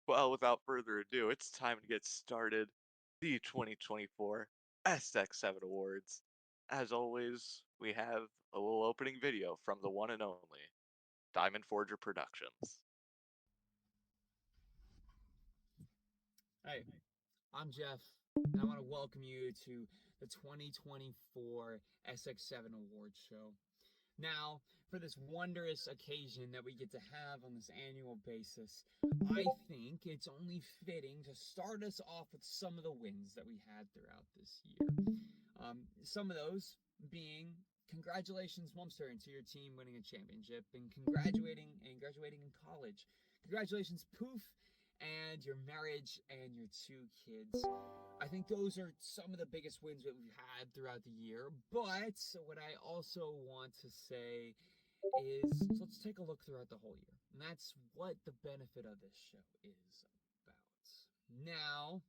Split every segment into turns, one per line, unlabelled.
Well, without further ado, it's time to get started. The 2024 SX7 Awards. As always, we have a little opening video from the one and only Diamond Forger Productions.
Hey, I'm Jeff, and I want to welcome you to the 2024 SX7 Awards show. Now, for this wondrous occasion that we get to have on this annual basis, I think it's only fitting to start us off with some of the wins that we had throughout this year. Some of those being congratulations, Mumster, to your team winning a championship and graduating in college. Congratulations, Poof, and your marriage and your two kids. I think those are some of the biggest wins that we've had throughout the year. But what I also want to say is let's take a look throughout the whole year. And that's what the benefit of this show is about. Now,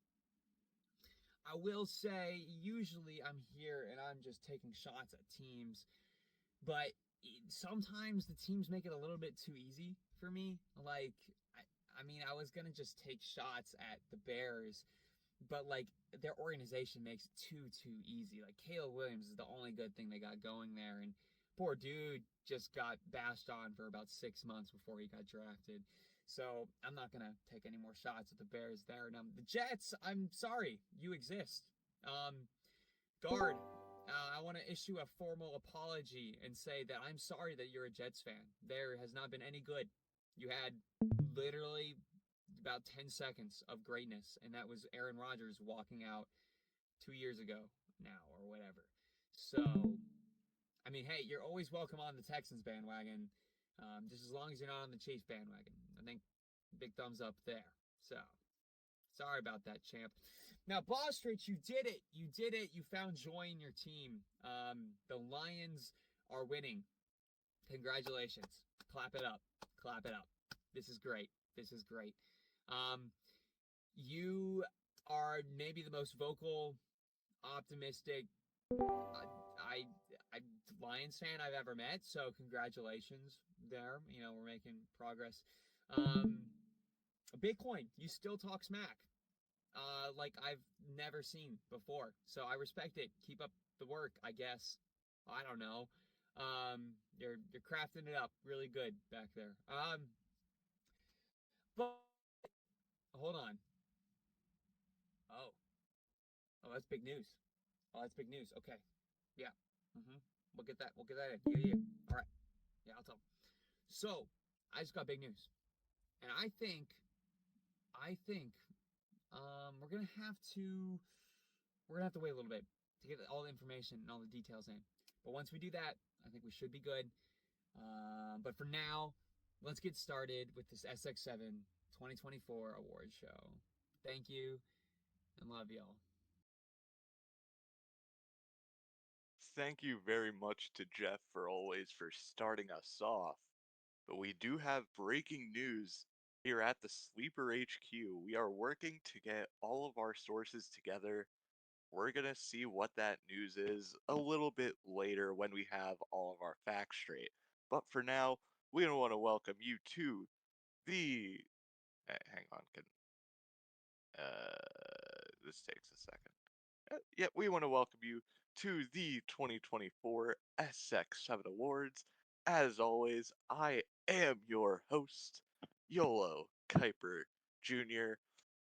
I will say, usually I'm here and I'm just taking shots at teams, but sometimes the teams make it a little bit too easy for me. I mean, I was gonna just take shots at the Bears, but like their organization makes it too easy. Like Caleb Williams is the only good thing they got going there, and poor dude just got bashed on for about 6 months before he got drafted. So I'm not gonna take any more shots at the Bears there. Now the Jets, I'm sorry, you exist. Um, Guard, I want to issue a formal apology and say that I'm sorry that you're a Jets fan. There has not been any good. You had literally about 10 seconds of greatness, and that was Aaron Rodgers walking out 2 years ago now or whatever. So, I mean, hey, you're always welcome on the Texans bandwagon, just as long as you're not on the Chiefs bandwagon. I think big thumbs up there. So, sorry about that, champ. Now, Bostrich, you did it. You did it. You found joy in your team. The Lions are winning. Congratulations. Clap it up. Clap it up. This is great. This is great. Um, you are maybe the most vocal, optimistic, I, I Lions fan I've ever met. So congratulations there. You know, we're making progress. Um, Bitcoin, you still talk smack. Like I've never seen before. So I respect it. Keep up the work, I guess. I don't know. You're crafting it up really good back there. But hold on. Oh, oh, that's big news. Oh, that's big news. Okay, yeah. Mm-hmm. We'll get that. We'll get that in. Yeah, yeah. All right. Yeah, I'll tell. So I just got big news, and I think we're gonna have to wait a little bit to get all the information and all the details in. But once we do that, I think we should be good. But for now, let's get started with this SX7 2024 award show. Thank you and love y'all.
Thank you very much to Jeff for starting us off. But we do have breaking news here at the Sleeper HQ. We are working to get all of our sources together. We're going to see what that news is a little bit later when we have all of our facts straight. But for now, we want to welcome you to the. Hang on, this takes a second. Yeah, we want to welcome you to the 2024 SX7 Awards. As always, I am your host, YOLO Kuiper Jr.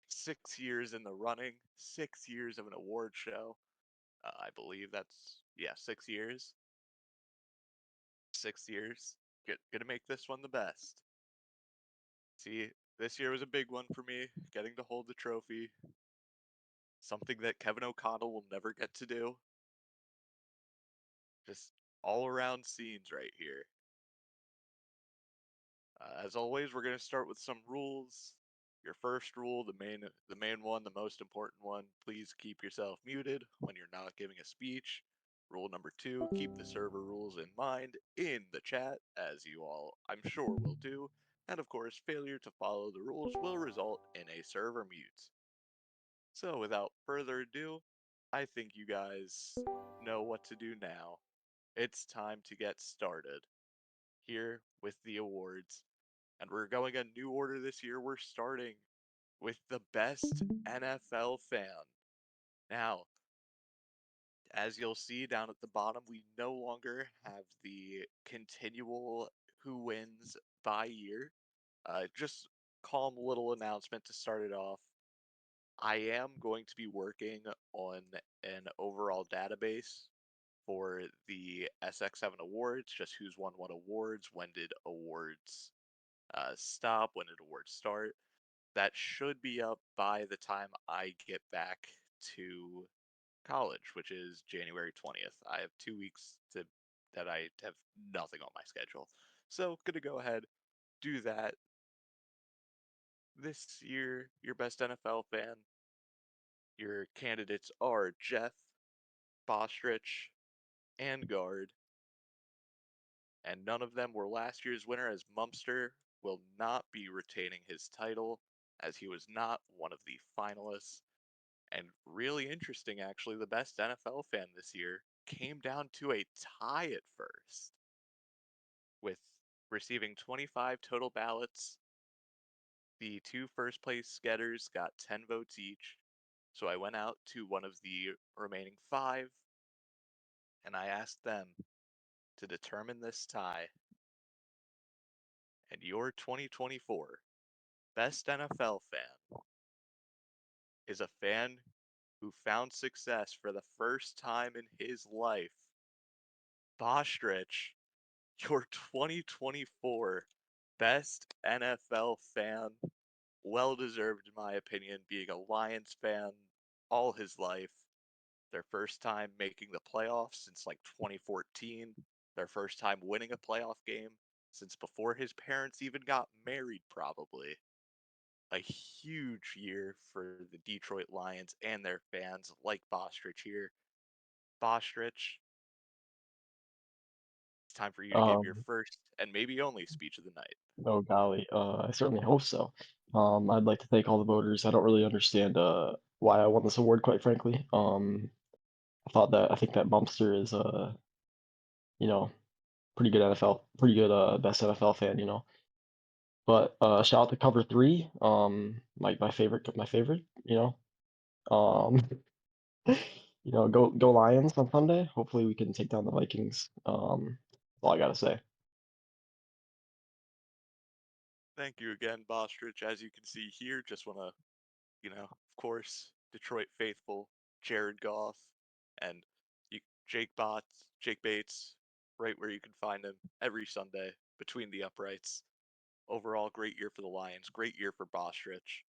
6 years in the running, 6 years of an award show. I believe that's, yeah, 6 years. 6 years. Gonna make this one the best. See, this year was a big one for me, getting to hold the trophy. Something that Kevin O'Connell will never get to do. Just all around scenes right here. As always, we're gonna start with some rules. Your first rule, the main one, the most important one, please keep yourself muted when you're not giving a speech. Rule number two, keep the server rules in mind in the chat, as you all, I'm sure, will do. And of course, failure to follow the rules will result in a server mute. So without further ado, I think you guys know what to do now. It's time to get started here with the awards. And we're going a new order this year. We're starting with the best NFL fan. Now, as you'll see down at the bottom, we no longer have the continual who wins by year. Just calm little announcement to start it off. I am going to be working on an overall database for the SX7 Awards, just who's won what awards, when did awards stop, when did awards start. That should be up by the time I get back to college, which is January 20th. I have 2 weeks to that I have nothing on my schedule. So gonna go ahead, do that. This year, your best NFL fan, your candidates are Jeff, Bostrich, and Guard, and none of them were last year's winner, as Mumster will not be retaining his title as he was not one of the finalists. And really interesting, actually, the best NFL fan this year came down to a tie at first, with receiving 25 total ballots. The two first place getters got 10 votes each. So I went out to one of the remaining five and I asked them to determine this tie. And your 2024 best NFL fan is a fan who found success for the first time in his life. Bostrich, your 2024 best NFL fan. Well deserved, in my opinion, being a Lions fan all his life. Their first time making the playoffs since like 2014. Their first time winning a playoff game since before his parents even got married, probably. A huge year for the Detroit Lions and their fans, like Bostrich here. Bostrich, it's time for you to give your
Um,
first and maybe only speech of the night.
oh golly, I certainly hope so. I'd like to thank all the voters. I don't really understand why I won this award, quite frankly. I think that Bumster is you know, pretty good NFL, pretty good best NFL fan, you know. But shout out to Cover Three, my favorite, you know. Um, go Lions on Sunday. Hopefully we can take down the Vikings. That's all I gotta say.
Thank you again, Bostrich. As you can see here, just want to, of course, Detroit faithful, Jared Goff, and you, Jake Bates, right where you can find him every Sunday between the uprights. Overall, great year for the Lions, great year for Bostrich.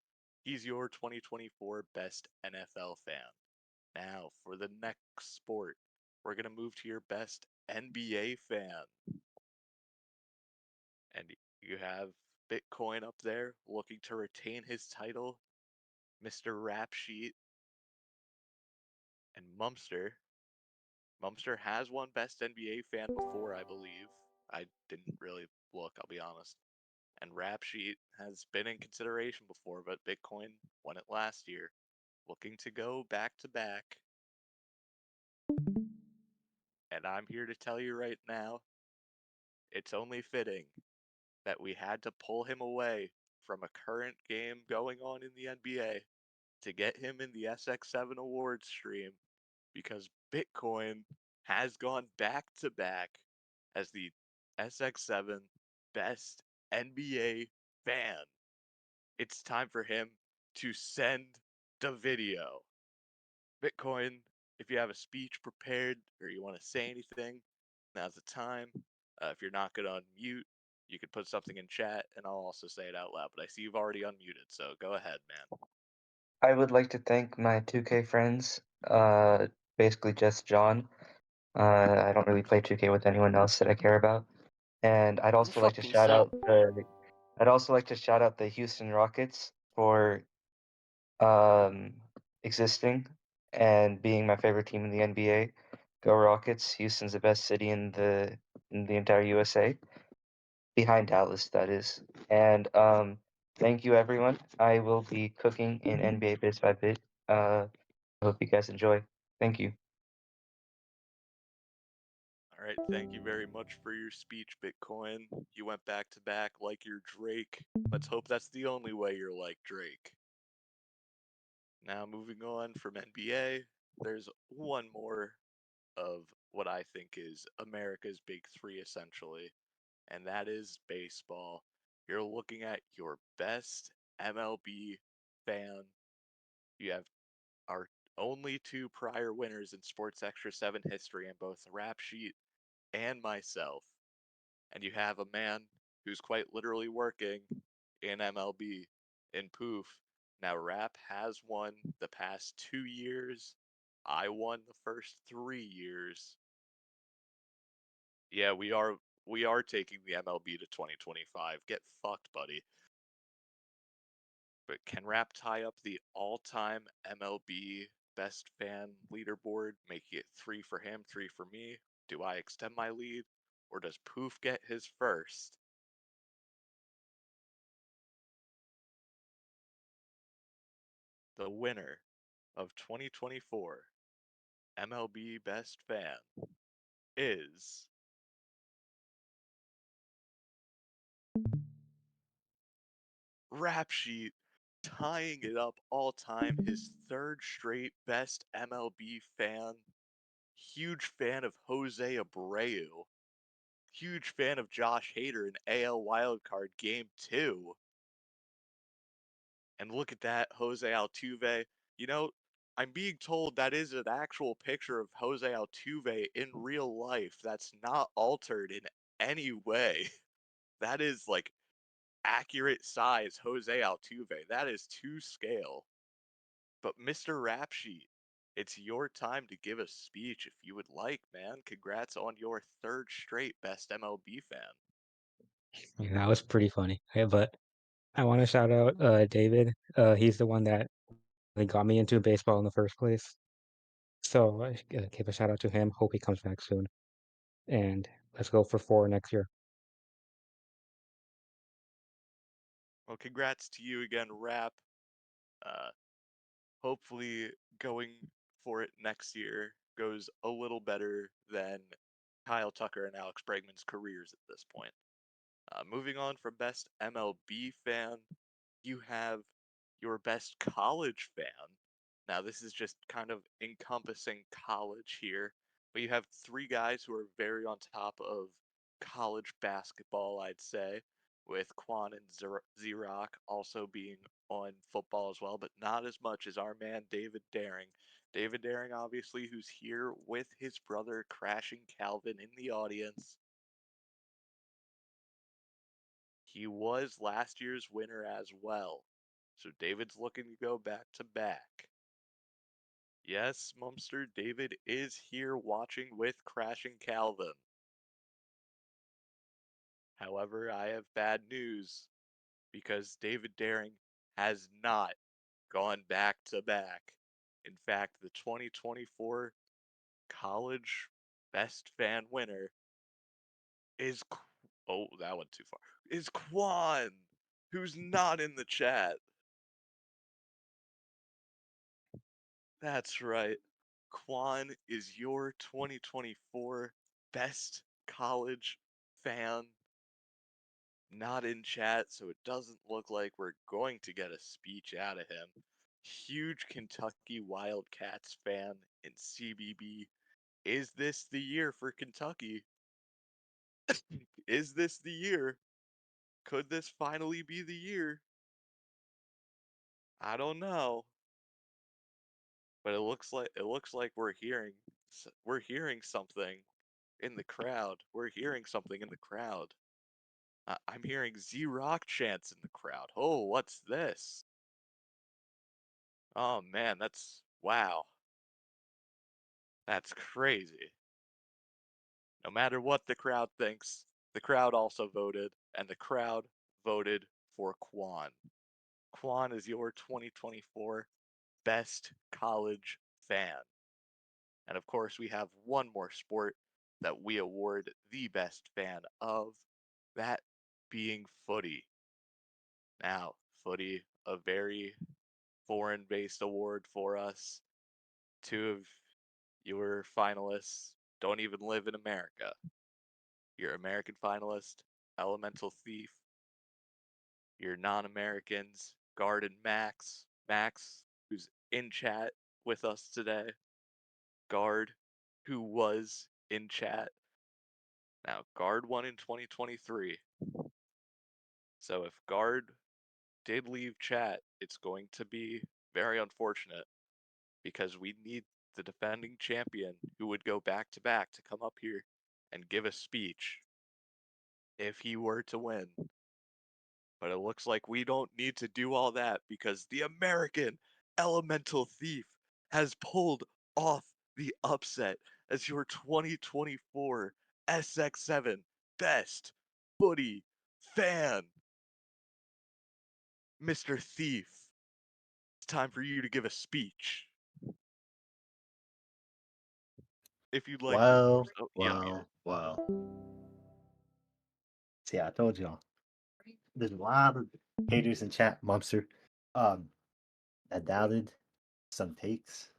He's your 2024 best NFL fan. Now, for the next sport, we're going to move to your best NBA fan. And you have Bitcoin up there looking to retain his title, Mr. Rap Sheet, and Mumster. Mumster has won Best NBA Fan before, I believe. I didn't really look, I'll be honest. And Rap Sheet has been in consideration before, but Bitcoin won it last year. Looking to go back to back. And I'm here to tell you right now, it's only fitting that we had to pull him away from a current game going on in the NBA to get him in the SX7 Awards stream because Bitcoin has gone back to back as the SX7 best NBA fan. It's time for him to send the video. Bitcoin, if you have a speech prepared or you want to say anything, now's the time. If you're not going to unmute, you could put something in chat and I'll also say it out loud. But I see you've already unmuted, so go ahead, man.
I would like to thank my 2K friends, basically just John. I don't really play 2K with anyone else that I care about. And
Rightfully so.
I'd also like to shout out the Houston Rockets for um, existing and being my favorite team in the NBA. Go Rockets! Houston's the best city in the entire USA, behind Dallas, that is. And thank you, everyone. I will be cooking in NBA bit by bit. I hope you guys enjoy. Thank you.
All right, thank you very much for your speech, Bitcoin. You went back to back like you're Drake. Let's hope that's the only way you're like Drake. Now, moving on from NBA, there's one more of what I think is America's big three, essentially, and that is baseball. You're looking at your best MLB fan. You have our only two prior winners in Sports Extra 7 history in both the rap sheet and myself. And you have a man who's quite literally working in MLB in Poof. Now, Rap has won the past 2 years. I won the first 3 years. Yeah, we are taking the MLB to 2025. Get fucked, buddy. But can Rap tie up the all-time MLB best fan leaderboard, making it 3 for him, 3 for me? Do I extend my lead, or does Poof get his first? The winner of 2024 MLB Best Fan is Rap Sheet, tying it up all time, his third straight best MLB fan. Huge fan of Jose Abreu. Huge fan of Josh Hader in AL Wildcard Game 2. And look at that, Jose Altuve. You know, I'm being told that is an actual picture of Jose Altuve in real life. That's not altered in any way. That is like accurate size Jose Altuve. That is to scale. But Mr. Rapsheet, it's your time to give a speech if you would like, man. Congrats on your third straight best MLB fan.
Yeah, that was pretty funny. Okay, but I want to shout out David. He's the one that really got me into baseball in the first place. So give a shout out to him. Hope he comes back soon. And let's go for 4 next year.
Well, congrats to you again, Rap. Uh, hopefully going for it next year goes a little better than Kyle Tucker and Alex Bregman's careers at this point. Moving on from best MLB fan, you have your best college fan. Now, this is just kind of encompassing college here, but you have three guys who are very on top of college basketball, I'd say, with Quan and Xerox also being on football as well, but not as much as our man David Daring. David Daring, obviously, who's here with his brother Crashing Calvin in the audience. He was last year's winner as well. So David's looking to go back to back. Yes, Mumster, David is here watching with Crashing Calvin. However, I have bad news because David Daring has not gone back to back. In fact, the 2024 college best fan winner is oh, that went too far. Is Quan, who's not in the chat. That's right. Quan is your 2024 best college fan. Not in chat, so it doesn't look like we're going to get a speech out of him. Huge Kentucky Wildcats fan in CBB. Is this the year for Kentucky? Is this the year? Could this finally be the year? I don't know. But it looks like we're hearing something in the crowd. We're hearing something in the crowd. I'm hearing Z-Rock chants in the crowd. Oh, what's this? Oh man, wow. That's crazy. No matter what the crowd thinks, the crowd also voted, and the crowd voted for Quan. Quan is your 2024 best college fan. And of course, we have one more sport that we award the best fan of, that being footy. Now, footy, a very foreign based award for us. Two of your finalists don't even live in America. Your American finalist, Elemental Thief. Your non Americans, Garden Max, who's in chat with us today, Guard, who was in chat. Now, Guard won in 2023. So if Guard did leave chat, it's going to be very unfortunate because we need the defending champion who would go back to back to come up here and give a speech if he were to win. But it looks like we don't need to do all that because the American Elemental Thief has pulled off the upset as your 2024 SX7 Best Footy Fan. Mr. Thief, it's time for you to give a speech. If you'd like to do
Well,
so. Yeah, muted.
well. See, I told y'all. There's a lot of haters in chat, Monster. I doubted some takes.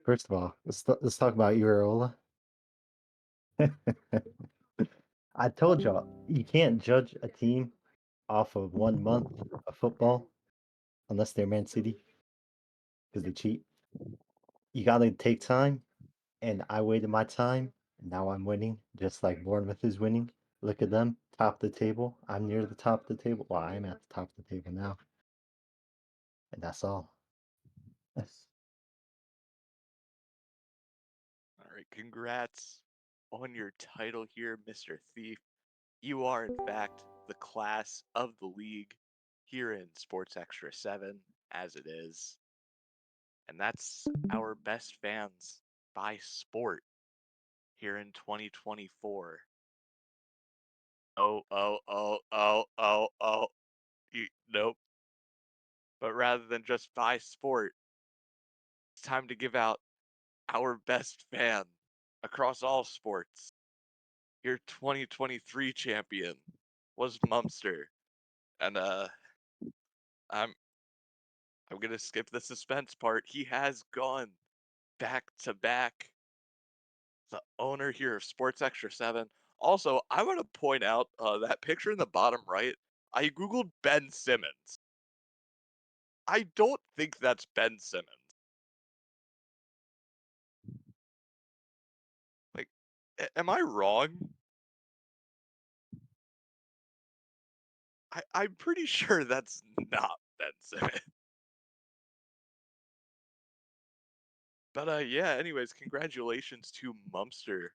First of all, let's talk about Uraola. I told y'all you can't judge a team off of 1 month of football unless they're Man City because they cheat. You gotta take time, and I waited my time, and now I'm winning, just like Bournemouth is winning. Look at them, top of the table. I'm near the top of the table. Well, I'm at the top of the table now, and that's all. Yes.
All right, congrats on your title here, Mr. Thief. You are, in fact, the class of the league here in Sports Extra 7, as it is. And that's our best fans by sport here in 2024. Oh. Nope. But rather than just by sport, it's time to give out our best fan across all sports. Your 2023 champion was Mumster. And I'm gonna skip the suspense part. He has gone back to back. The owner here of Sports Extra 7. Also, I want to point out that picture in the bottom right. I googled Ben Simmons. I don't think that's Ben Simmons. Like, am I wrong? I'm pretty sure that's not Ben Simmons. But yeah, anyways, congratulations to Mumster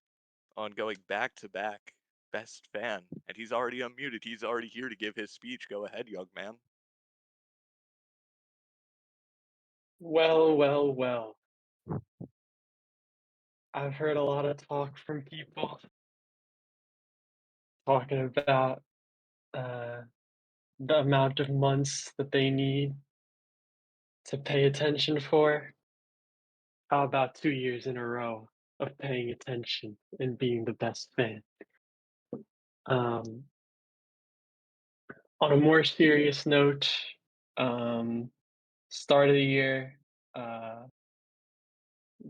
on going back to back best fan. And he's already unmuted. He's already here to give his speech. Go ahead, young man.
Well. I've heard a lot of talk from people talking about the amount of months that they need to pay attention for. How about 2 years in a row of paying attention and being the best fan? Um, on a more serious note, start of the year,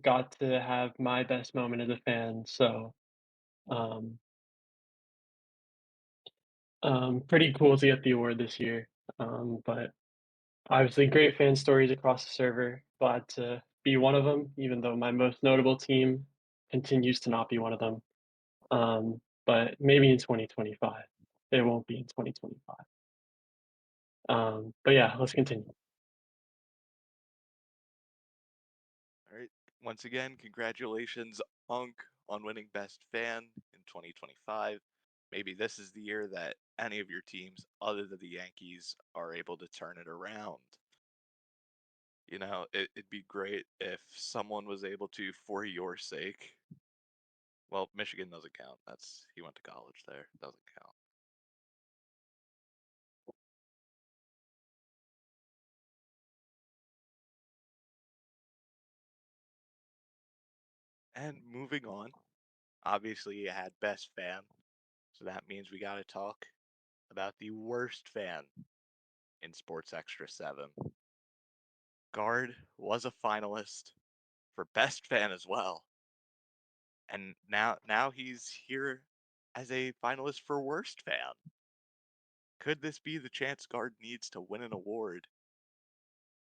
got to have my best moment as a fan, so um, pretty cool to get the award this year. But obviously, great fan stories across the server. Glad to be one of them, even though my most notable team continues to not be one of them. But maybe in 2025. It won't be in 2025. But yeah, let's continue.
All right. Once again, congratulations, Unk, on winning Best Fan in 2025. Maybe this is the year that any of your teams, other than the Yankees, are able to turn it around. You know, it'd be great if someone was able to, for your sake. Well, Michigan doesn't count. He went to college there. Doesn't count. And moving on, obviously you had best fan, so that means we got to talk about the worst fan in Sports Extra 7. Guard was a finalist for best fan as well. And now he's here as a finalist for worst fan. Could this be the chance guard needs to win an award?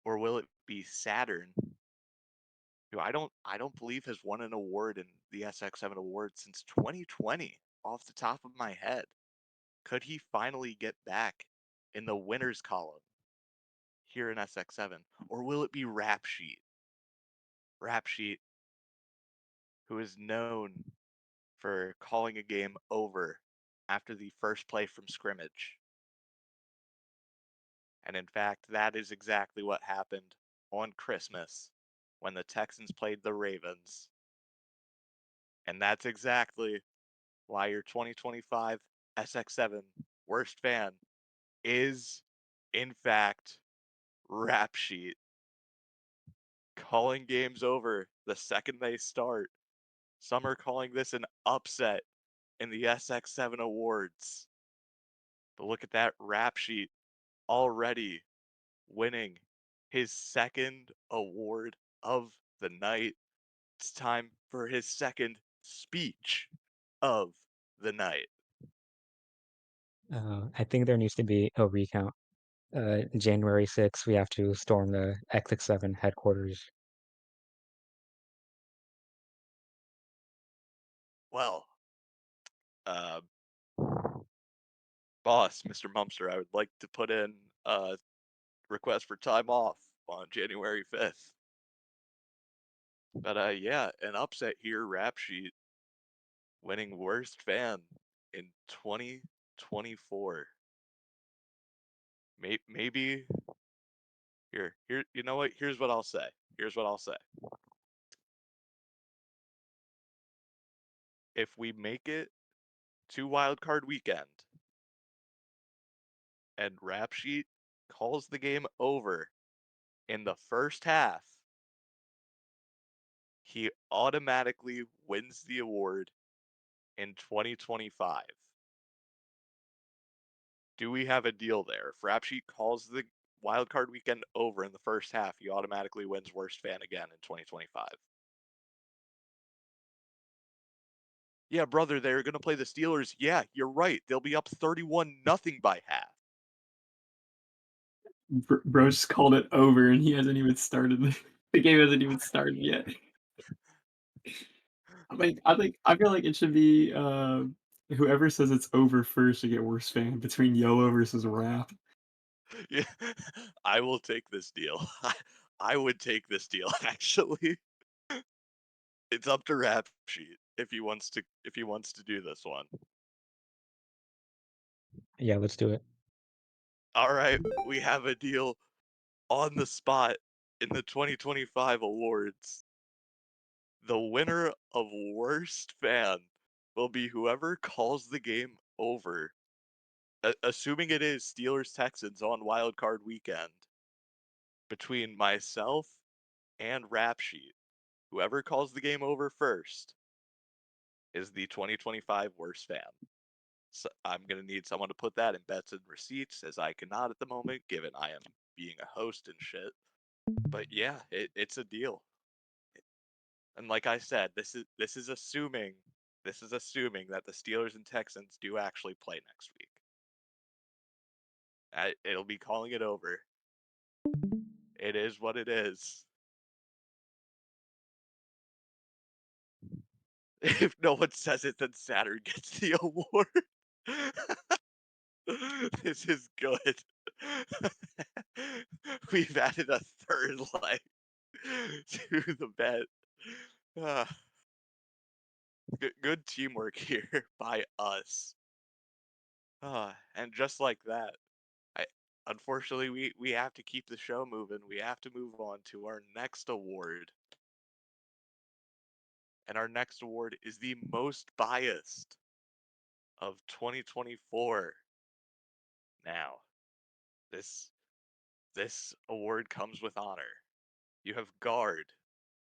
Or will it be Saturn, who I don't believe has won an award in the SX7 Awards since 2020 off the top of my head. Could he finally get back in the winners column here in SX7? Or will it be Rap Sheet? Rap Sheet, who is known for calling a game over after the first play from scrimmage. And in fact, that is exactly what happened on Christmas when the Texans played the Ravens. And that's exactly why your 2025 SX7 worst fan is, in fact, Rap Sheet. Calling games over the second they start. Some are calling this an upset in the SX7 Awards. But look at that Rap Sheet already winning his second award of the night. It's time for his second speech of the night.
I think there needs to be a recount. January 6th, we have to storm the SX7 headquarters.
Well, uh, boss, Mr. Mumster, I would like to put in a request for time off on January 5th. But yeah, an upset here, Rap Sheet winning worst fan in 2024. Maybe here, you know what? Here's what I'll say. Here's what I'll say. If we make it to wildcard weekend and Rap Sheet calls the game over in the first half, he automatically wins the award in 2025. Do we have a deal there? If Rap Sheet calls the wildcard weekend over in the first half, he automatically wins worst fan again in 2025. Yeah, brother, they're going to play the Steelers. Yeah, you're right. They'll be up 31-0 by half.
Bro just called it over, and he hasn't even started. The game hasn't even started yet. I feel like it should be whoever says it's over first should get worst fan between YOLO versus Rap.
Yeah, I will take this deal. I would take this deal actually. It's up to Rap Sheet if he wants to do this one.
Yeah, let's do it.
All right, we have a deal on the spot in the 2025 awards. The winner of worst fan will be whoever calls the game over, assuming it is Steelers Texans on Wild Card weekend, between myself and Rap Sheet. Whoever calls the game over first is the 2025 worst fan. So I'm going to need someone to put that in bets and receipts, as I cannot at the moment, given I am being a host and shit. But yeah, it's a deal. And like I said, this is assuming that the Steelers and Texans do actually play next week. It'll be calling it over. It is what it is. If no one says it, then Saturn gets the award. This is good. We've added a third leg to the bet. Ah, good teamwork here by us. And just like that, I unfortunately we have to keep the show moving. We have to move on to our next award. And our next award is the most biased of 2024. Now, this this award comes with honor. You have Guard,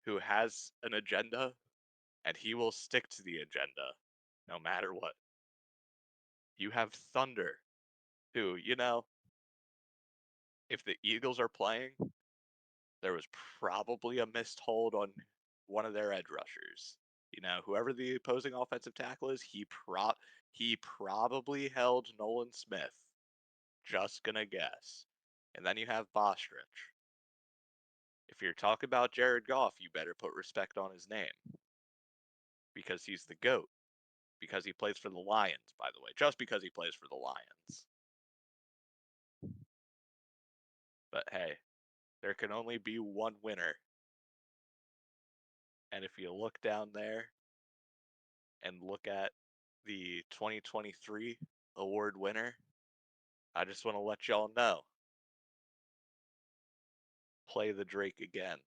who has an agenda, and he will stick to the agenda, no matter what. You have Thunder, who, if the Eagles are playing, there was probably a missed hold on one of their edge rushers. Whoever the opposing offensive tackle is, he probably held Nolan Smith Just gonna guess. And then you have Bostrich. If you're talking about Jared Goff, you better put respect on his name. Because he's the GOAT. Because he plays for the Lions, by the way. Just because he plays for the Lions. But hey, there can only be one winner. And if you look down there and look at the 2023 award winner, I just want to let y'all know. Play the Drake again.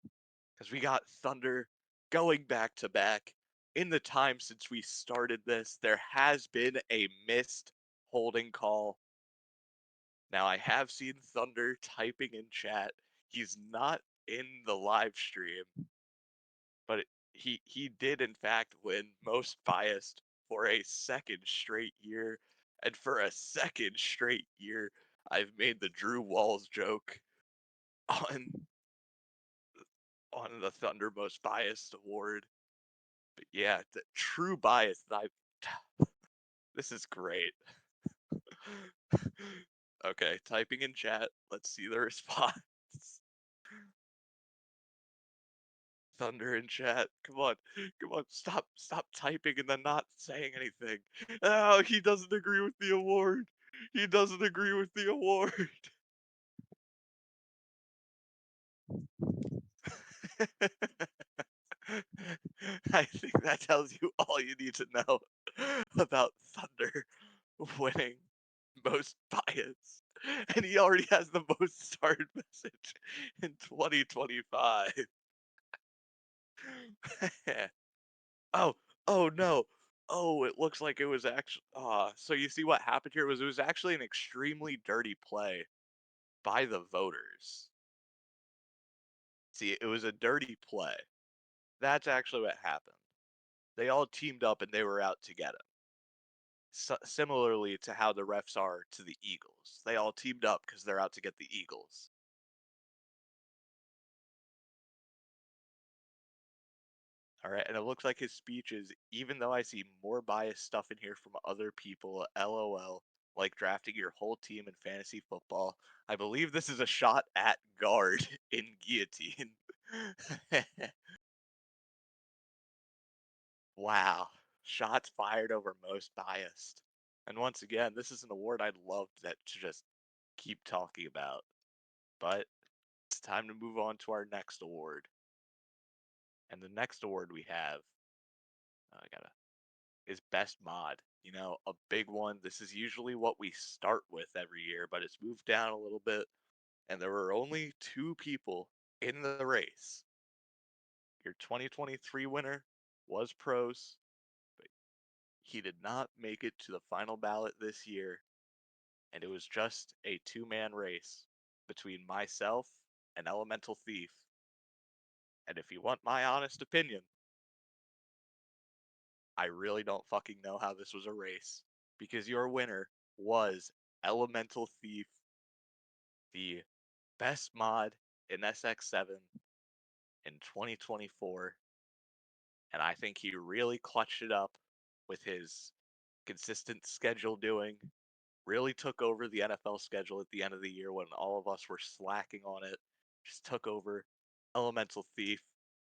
Because we got Thunder going back to back. In the time since we started this, there has been a missed holding call. Now, I have seen Thunder typing in chat. He's not in the live stream, but he did, in fact, win most biased for a second straight year. And for a second straight year, I've made the Drew Walls joke on the Thunder Most Biased Award. But yeah, the true bias that this is great. Okay, typing in chat. Let's see the response. Thunder in chat. Come on. Come on. Stop typing and then not saying anything. Oh, he doesn't agree with the award. He doesn't agree with the award. I think that tells you all you need to know about Thunder winning most bias. And he already has the most starred message in 2025. Oh, oh no. Oh, it looks like it was actually. So you see what happened here was it was actually an extremely dirty play by the voters. See, it was a dirty play. That's actually what happened. They all teamed up and they were out to get him. Similarly to how the refs are to the Eagles. They all teamed up because they're out to get the Eagles. All right, and it looks like his speech is, even though I see more biased stuff in here from other people, LOL, like drafting your whole team in fantasy football, I believe this is a shot at guard in guillotine. Wow, shots fired over most biased. And once again, this is an award I'd love to just keep talking about. But it's time to move on to our next award. And the next award we have, is best mod. You know, a big one. This is usually what we start with every year, but it's moved down a little bit. And there were only two people in the race. Your 2023 winner was Pros, but he did not make it to the final ballot this year. And it was just a two-man race between myself and Elemental Thief. And if you want my honest opinion, I really don't fucking know how this was a race. Because your winner was Elemental Thief, the best mod in SX7 in 2024. And I think he really clutched it up with his consistent schedule doing. Really took over the NFL schedule at the end of the year when all of us were slacking on it. Just took over. Elemental Thief,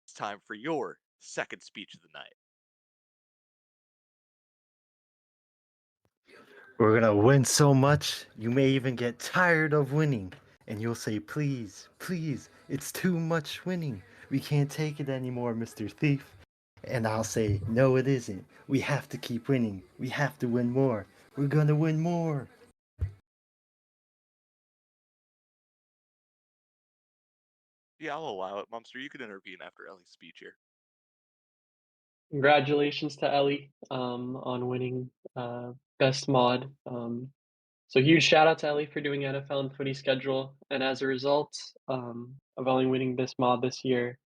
it's time for your second speech of the night.
We're gonna win so much, you may even get tired of winning. And you'll say, please, please, it's too much winning. We can't take it anymore, Mr. Thief. And I'll say, no, it isn't. We have to keep winning. We have to win more. We're gonna win more.
Yeah, I'll allow it. Mumster, you can intervene after Ellie's speech here.
Congratulations to Ellie on winning best mod. So huge shout out to Ellie for doing NFL and footy schedule, and as a result of Ellie winning best mod this year,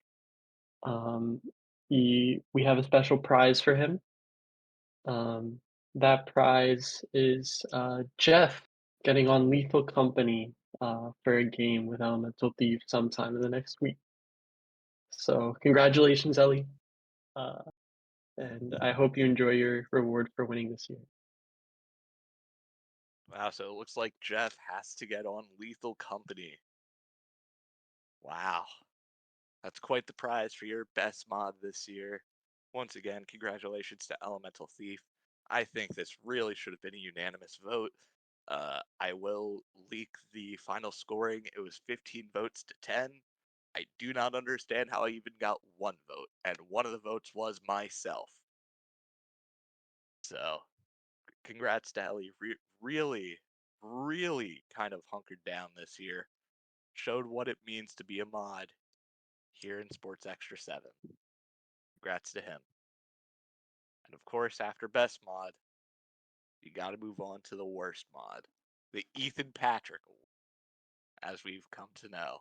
we have a special prize for him. That prize is Jeff getting on Lethal Company for a game with Elemental Thief sometime in the next week. So congratulations, Ellie. And I hope you enjoy your reward for winning this year.
Wow, so it looks like Jeff has to get on Lethal Company. Wow. That's quite the prize for your best mod this year. Once again, congratulations to Elemental Thief. I think this really should have been a unanimous vote. I will leak the final scoring. It was 15 votes to 10. I do not understand how I even got one vote, and one of the votes was myself. So, congrats to Ellie. Really, really kind of hunkered down this year. Showed what it means to be a mod here in Sports Extra 7. Congrats to him. And of course, after Best Mod, you gotta move on to the worst mod. The Ethan Patrick Award, as we've come to know.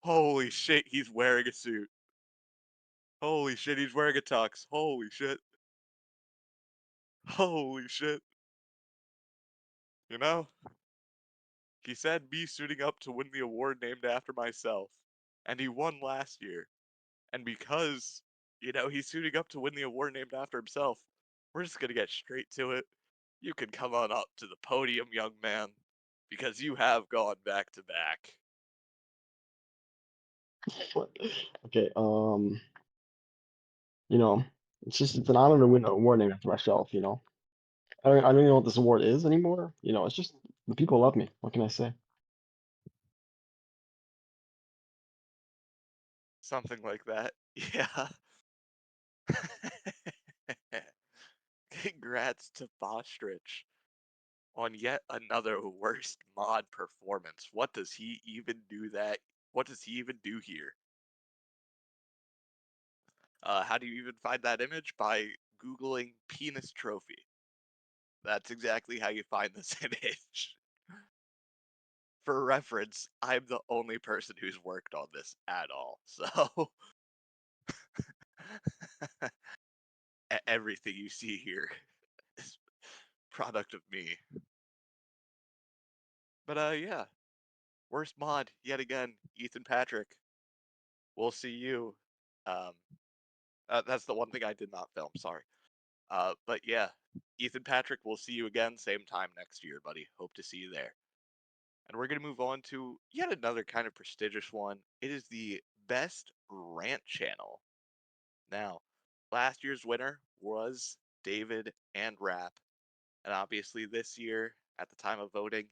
Holy shit, he's wearing a suit. Holy shit, he's wearing a tux. Holy shit. Holy shit. You know, he said me suiting up to win the award named after myself. And he won last year. And because, he's suiting up to win the award named after himself, we're just gonna get straight to it. You can come on up to the podium, young man, because you have gone back to back.
Okay, it's an honor to win an award named after myself, I don't even know what this award is anymore. It's just the people love me. What can I say?
Something like that. Yeah. Congrats to Bostrich on yet another worst mod performance. What does he even do that? What does he even do here? How do you even find that image? By Googling penis trophy. That's exactly how you find this image. For reference, I'm the only person who's worked on this at all. So everything you see here is product of me. But yeah, worst mod yet again, Ethan Patrick. We'll see you. Um, that's the one thing I did not film. Sorry. But yeah, Ethan Patrick, we'll see you again, same time next year, buddy. Hope to see you there. And we're going to move on to yet another kind of prestigious one. It is the Best Rant Channel. Now, last year's winner was David and Rap. And obviously, this year, at the time of voting,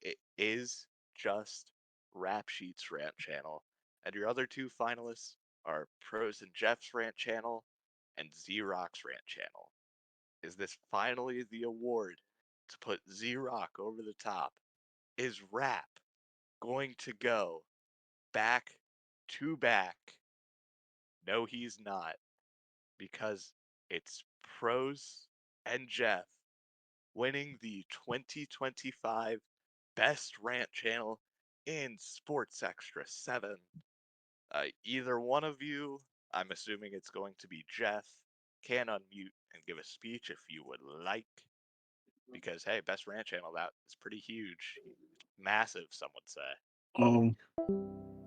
it is just Rap Sheet's Rant Channel. And your other two finalists are Pros and Jeff's Rant Channel and Z-Rock's Rant Channel. Is this finally the award to put Z-Rock over the top? Is Rap going to go back to back? No, he's not, because it's Pros and Jeff winning the 2025 Best Rant Channel in Sports Extra 7. Either one of you, I'm assuming it's going to be Jeff, can unmute and give a speech if you would like. Because, hey, Best Rant Channel, that is pretty huge. Massive, some would say.
Um,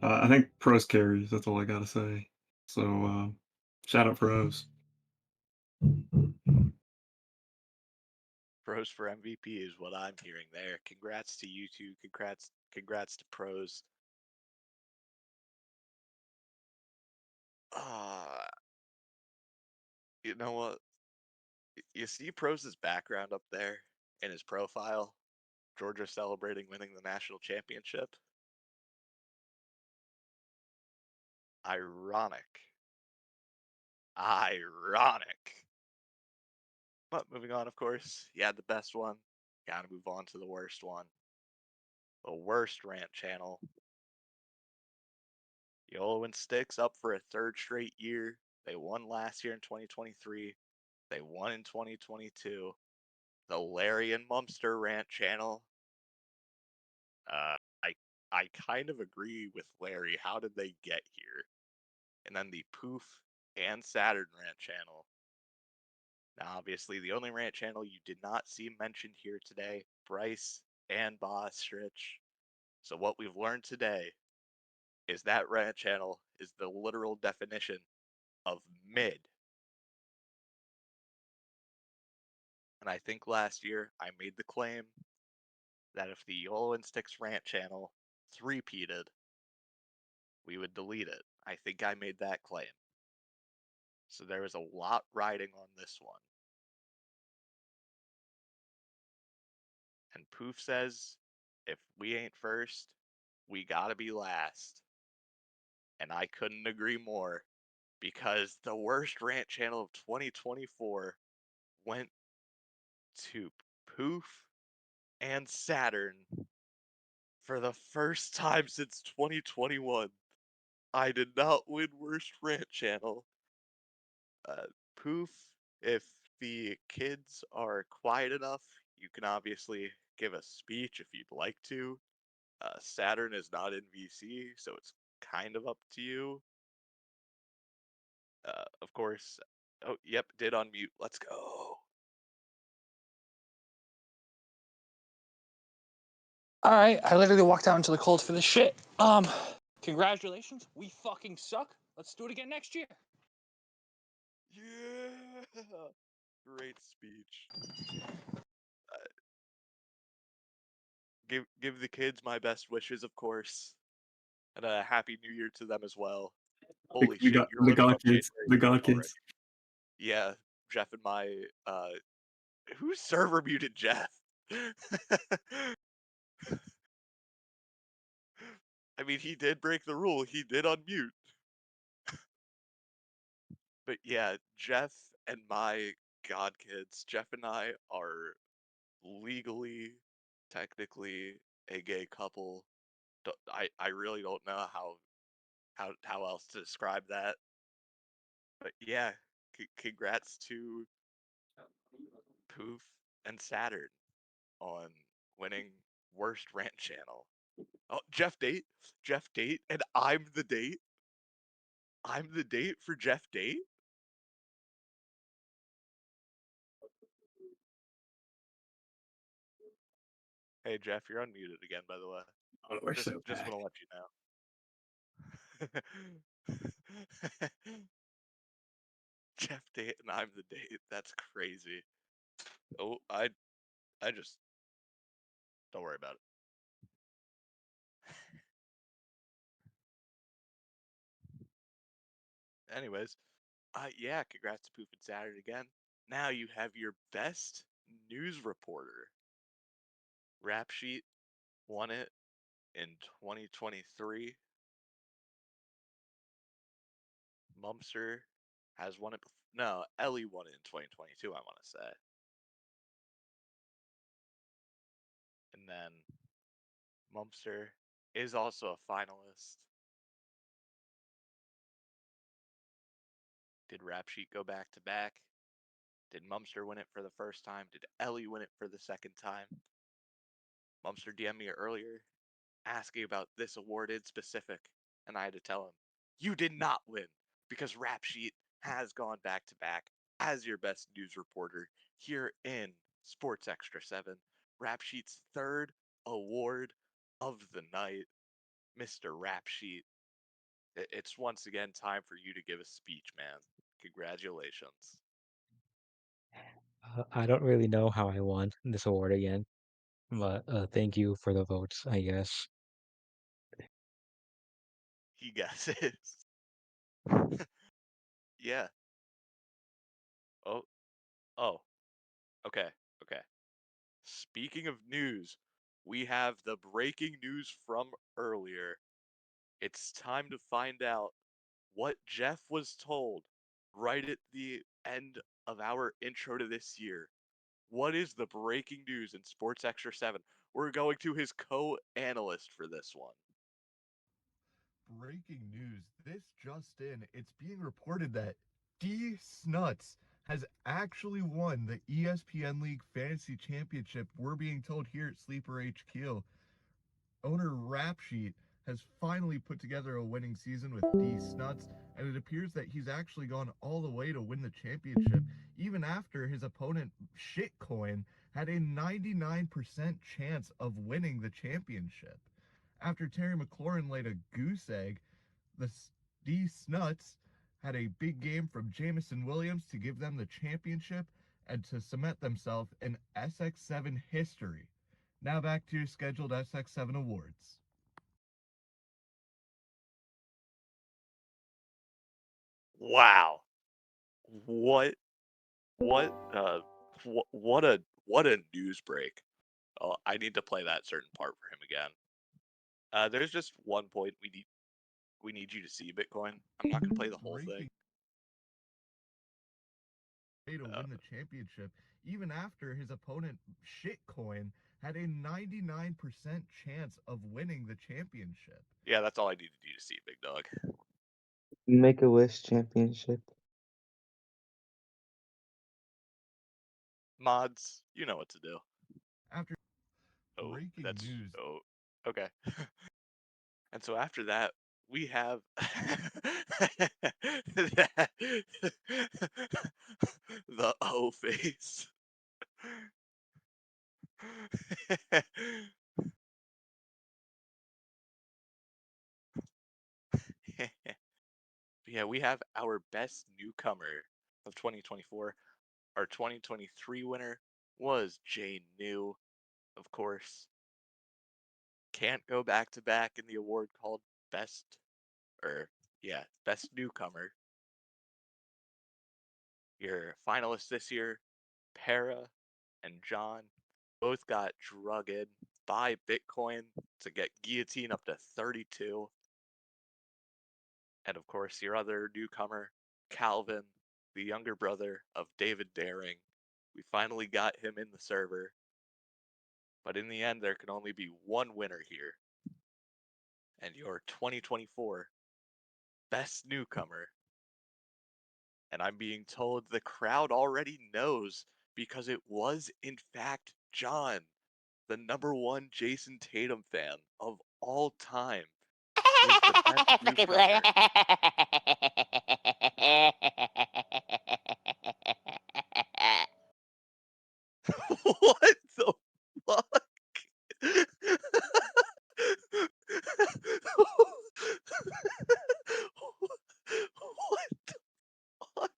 I think pros carries. That's all I gotta say. So, shout out pros.
Pros for MVP is what I'm hearing there. Congrats to you two. Congrats to Pros. Uh, you know what? You see Pros' background up there in his profile? Georgia celebrating winning the national championship. Ironic. Ironic. But moving on, of course, you had the best one. Gotta move on to the worst one. The worst rant channel. YOLO and Sticks up for a third straight year. They won last year in 2023. They won in 2022. The Larry and Mumster rant channel. Uh, I I kind of agree with Larry. How did they get here? And then the Poof and Saturn rant channel. Now, obviously, the only rant channel you did not see mentioned here today, Bryce and Bostrich. So what we've learned today is that rant channel is the literal definition of mid. And I think last year I made the claim that if the YOLO and Sticks rant channel three-peated, we would delete it. I think I made that claim. So there was a lot riding on this one. And Poof says, if we ain't first, we gotta be last. And I couldn't agree more, because the worst rant channel of 2024 went to Poof and Saturn for the first time since 2021. I did not win worst rant channel. Poof, if the kids are quiet enough, you can obviously give a speech if you'd like to. Saturn is not in VC, so it's kind of up to you. Of course. Oh, yep, did unmute. Let's go.
All right, I literally walked out into the cold for this shit. Congratulations. We fucking suck. Let's do it again next year.
Yeah. Great speech. Give the kids my best wishes, of course, and a happy New Year to them as well. Holy
We
shit,
got
you're
the
living
God
on
kids.
January
The
1st
God
already.
kids.
Yeah, Jeff and my who's server muted Jeff? I mean, he did break the rule. He did unmute. But yeah, Jeff and my god kids, Jeff and I are legally, technically a gay couple. I really don't know how else to describe that. But yeah, congrats to Poof and Saturn on winning worst rant channel. Oh, Jeff Date, and I'm the date. I'm the date for Jeff Date. Hey Jeff, you're unmuted again, by the way.
Oh, we're
Just
so bad.
want to let you know. Jeff Date and I'm the date. That's crazy. Oh, I just don't worry about it. Anyways, yeah, congrats to Poof and Saturn again. Now you have your best news reporter. Rap Sheet won it in 2023. Mumster has won it. No, Ellie won it in 2022, I want to say. And then Mumster is also a finalist. Did Rap Sheet go back to back? Did Mumster win it for the first time? Did Ellie win it for the second time? Mumster DM'd me earlier asking about this award in specific, and I had to tell him, you did not win, because Rap Sheet has gone back to back as your best news reporter here in Sports Extra 7. Rap Sheet's third award of the night, Mr. Rap Sheet. It's once again time for you to give a speech, man. Congratulations.
I don't really know how I won this award again, but thank you for the votes, I guess.
He guesses. Yeah. Oh, oh, okay, okay. Speaking of news, we have the breaking news from earlier. It's time to find out what Jeff was told right at the end of our intro to this year. What is the breaking news in Sports Extra 7? We're going to his co-analyst for this one.
Breaking news. This just in. It's being reported that D Snuts has actually won the ESPN League Fantasy Championship. We're being told here at Sleeper HQ. Owner Rap Sheet has finally put together a winning season with D Snuts, and it appears that he's actually gone all the way to win the championship, even after his opponent Shitcoin had a 99% chance of winning the championship. After Terry McLaurin laid a goose egg, the D Snuts had a big game from Jamison Williams to give them the championship and to cement themselves in SX7 history. Now back to your scheduled SX7 awards.
Wow. What what what a news break. Oh, I need to play that certain part for him again. There's just one point we need you to see, Bitcoin. I'm not gonna play the whole thing.
To win the championship, even after his opponent Shitcoin had a 99% chance of winning the championship.
Yeah, that's all I needed you to see, big dog.
Make a Wish championship.
Mods, you know what to do.
After
Oh,
breaking
that's
news,
okay. And so after that, we have the O face. Yeah, we have our best newcomer of 2024. Our 2023 winner was Jane New, of course. Can't go back to back in the award called best, best newcomer. Your finalists this year, Para and John, both got drugged by Bitcoin to get guillotine up to 32. And of course, your other newcomer, Calvin, the younger brother of David Daring. We finally got him in the server. But in the end, there can only be one winner here. And your 2024 best newcomer. And I'm being told the crowd already knows because it was, in fact, John, the #1 Jason Tatum fan of all time, is the best newcomer. What the fuck? What the fuck?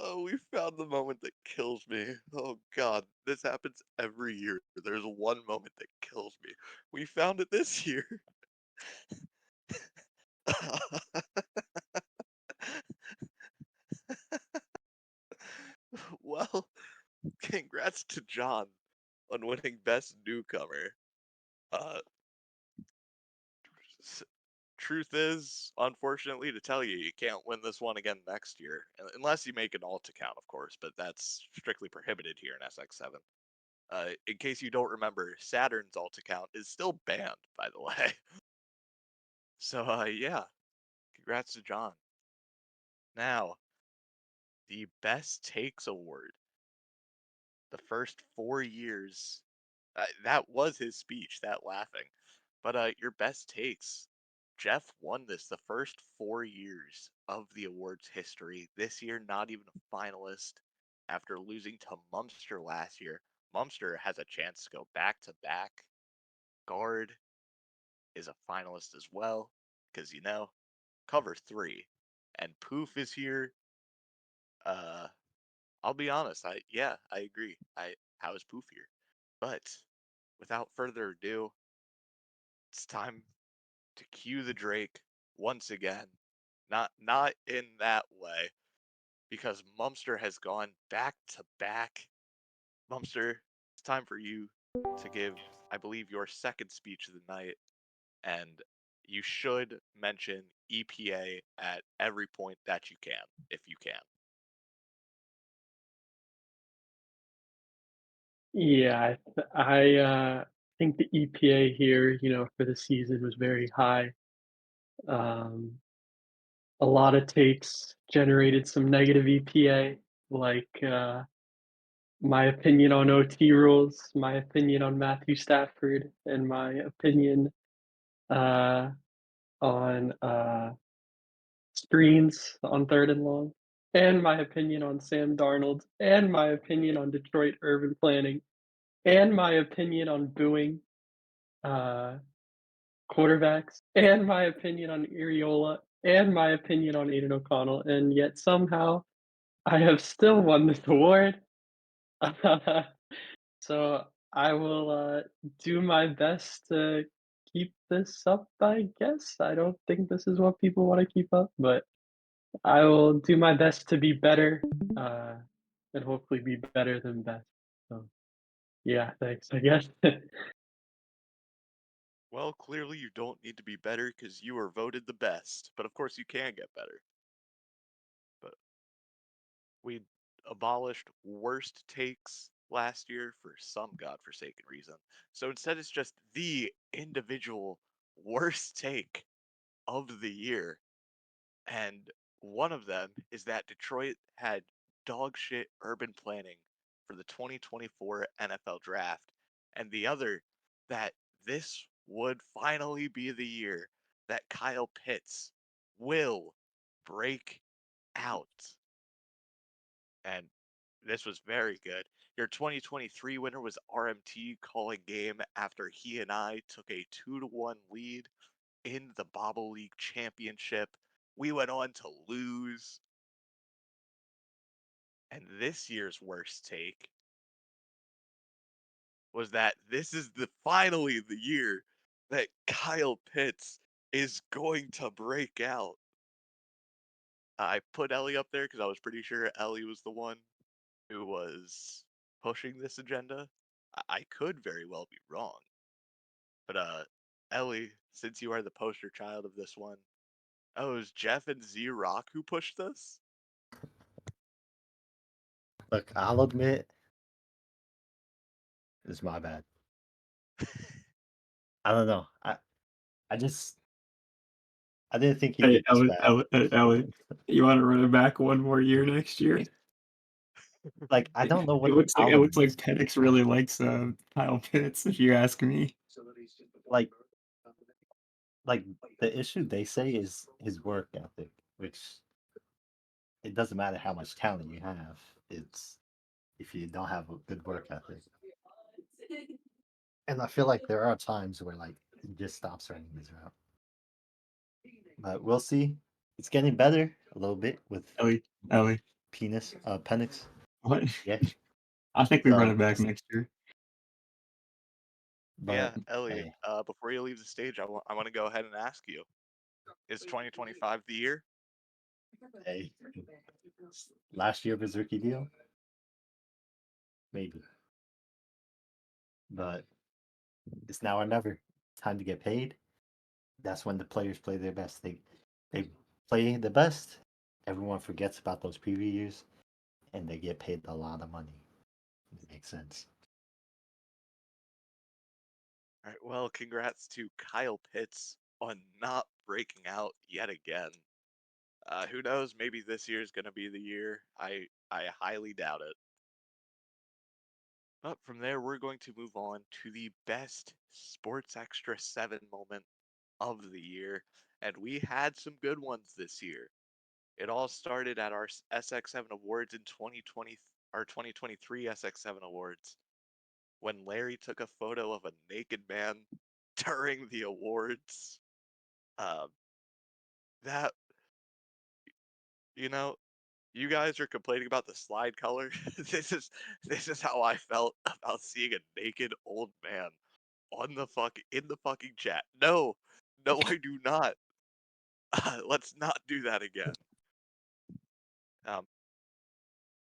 Oh, we found the moment that kills me. Oh god, this happens every year. There's one moment that kills me. We found it this year. Well, congrats to John on winning Best Newcomer. Uh, Truth is, unfortunately, to tell you, you can't win this one again next year, unless you make an alt account, of course. But that's strictly prohibited here in SX7. In case you don't remember, Saturn's alt account is still banned, by the way. So, yeah, congrats to John. Now, the Best Takes Award. The first 4 years, that was his speech, that laughing. But your best takes. Jeff won this the first 4 years of the awards history. This year, not even a finalist after losing to Mumster last year. Mumster has a chance to go back to back. Guard is a finalist as well, because cover 3. And Poof is here. I'll be honest, I agree. How is Poof here? But without further ado, it's time to cue the Drake once again. Not in that way, because Mumster has gone back to back. Mumster, it's time for you to give, I believe, your second speech of the night, and you should mention EPA at every point that you can, if you can.
Yeah, I think the EPA here, for the season was very high. Um, a lot of takes generated some negative EPA, like my opinion on OT rules, my opinion on Matthew Stafford, and my opinion uh, on screens on 3rd and long, and my opinion on Sam Darnold, and my opinion on Detroit urban planning, and my opinion on booing uh, quarterbacks, and my opinion on Iriola, and my opinion on Aiden O'Connell, and yet somehow I have still won this award. So I will do my best to keep this up, I guess. I don't think this is what people want to keep up, but I will do my best to be better, and hopefully be better than best. So yeah, thanks, I guess.
Well, clearly you don't need to be better because you were voted the best. But of course you can get better. But we abolished worst takes last year for some godforsaken reason. So instead it's just the individual worst take of the year. And one of them is that Detroit had dog shit urban planning for the 2024 NFL draft. And the other, that this would finally be the year that Kyle Pitts will break out. And this was very good. Your 2023 winner was RMT calling game after he and I took a 2-1 lead in the Bobble League Championship. We went on to lose. And this year's worst take was that this is finally the year that Kyle Pitts is going to break out. I put Ellie up there because I was pretty sure Ellie was the one who was pushing this agenda. I could very well be wrong. But Ellie, since you are the poster child of this one, oh, it was Jeff and Z Rock who pushed this?
Look, I'll admit, it's my bad. I don't know. I just I didn't think he'd
Hey,
be this bad.
Ellie, you want to run it back one more year next year?
Like, I don't know
It
what the
looks like
problem is.
Penix really likes Kyle Pitts, if you ask me.
Like, like the issue they say is his work ethic, which it doesn't matter how much talent you have. It's if you don't have a good work ethic. And I feel like there are times where like he just stops running his route. But we'll see. It's getting better a little bit with
Ellie,
Penix.
what?
Yeah.
I think we run
So,
it back next year.
but
Yeah, Ellie,
hey,
before you leave the stage, I want to go ahead and ask you, is 2025 the year?
hey, last year of his rookie deal, maybe. But it's now or never. Time to get paid. That's when the players play their best. They play the best. Everyone forgets about those preview years, and they get paid a lot of money. It makes sense.
All right, well, congrats to Kyle Pitts on not breaking out yet again. Who knows? Maybe this year is going to be the year. I highly doubt it. But from there, we're going to move on to the best Sports Extra 7 moment of the year. And we had some good ones this year. It all started at our SX7 Awards in 2020, our 2023 SX7 Awards, when Larry took a photo of a naked man during the awards. Um, that, you know, you guys are complaining about the slide color. This is how I felt about seeing a naked old man on the in the fucking chat. No, no, I do not. Let's not do that again. Um,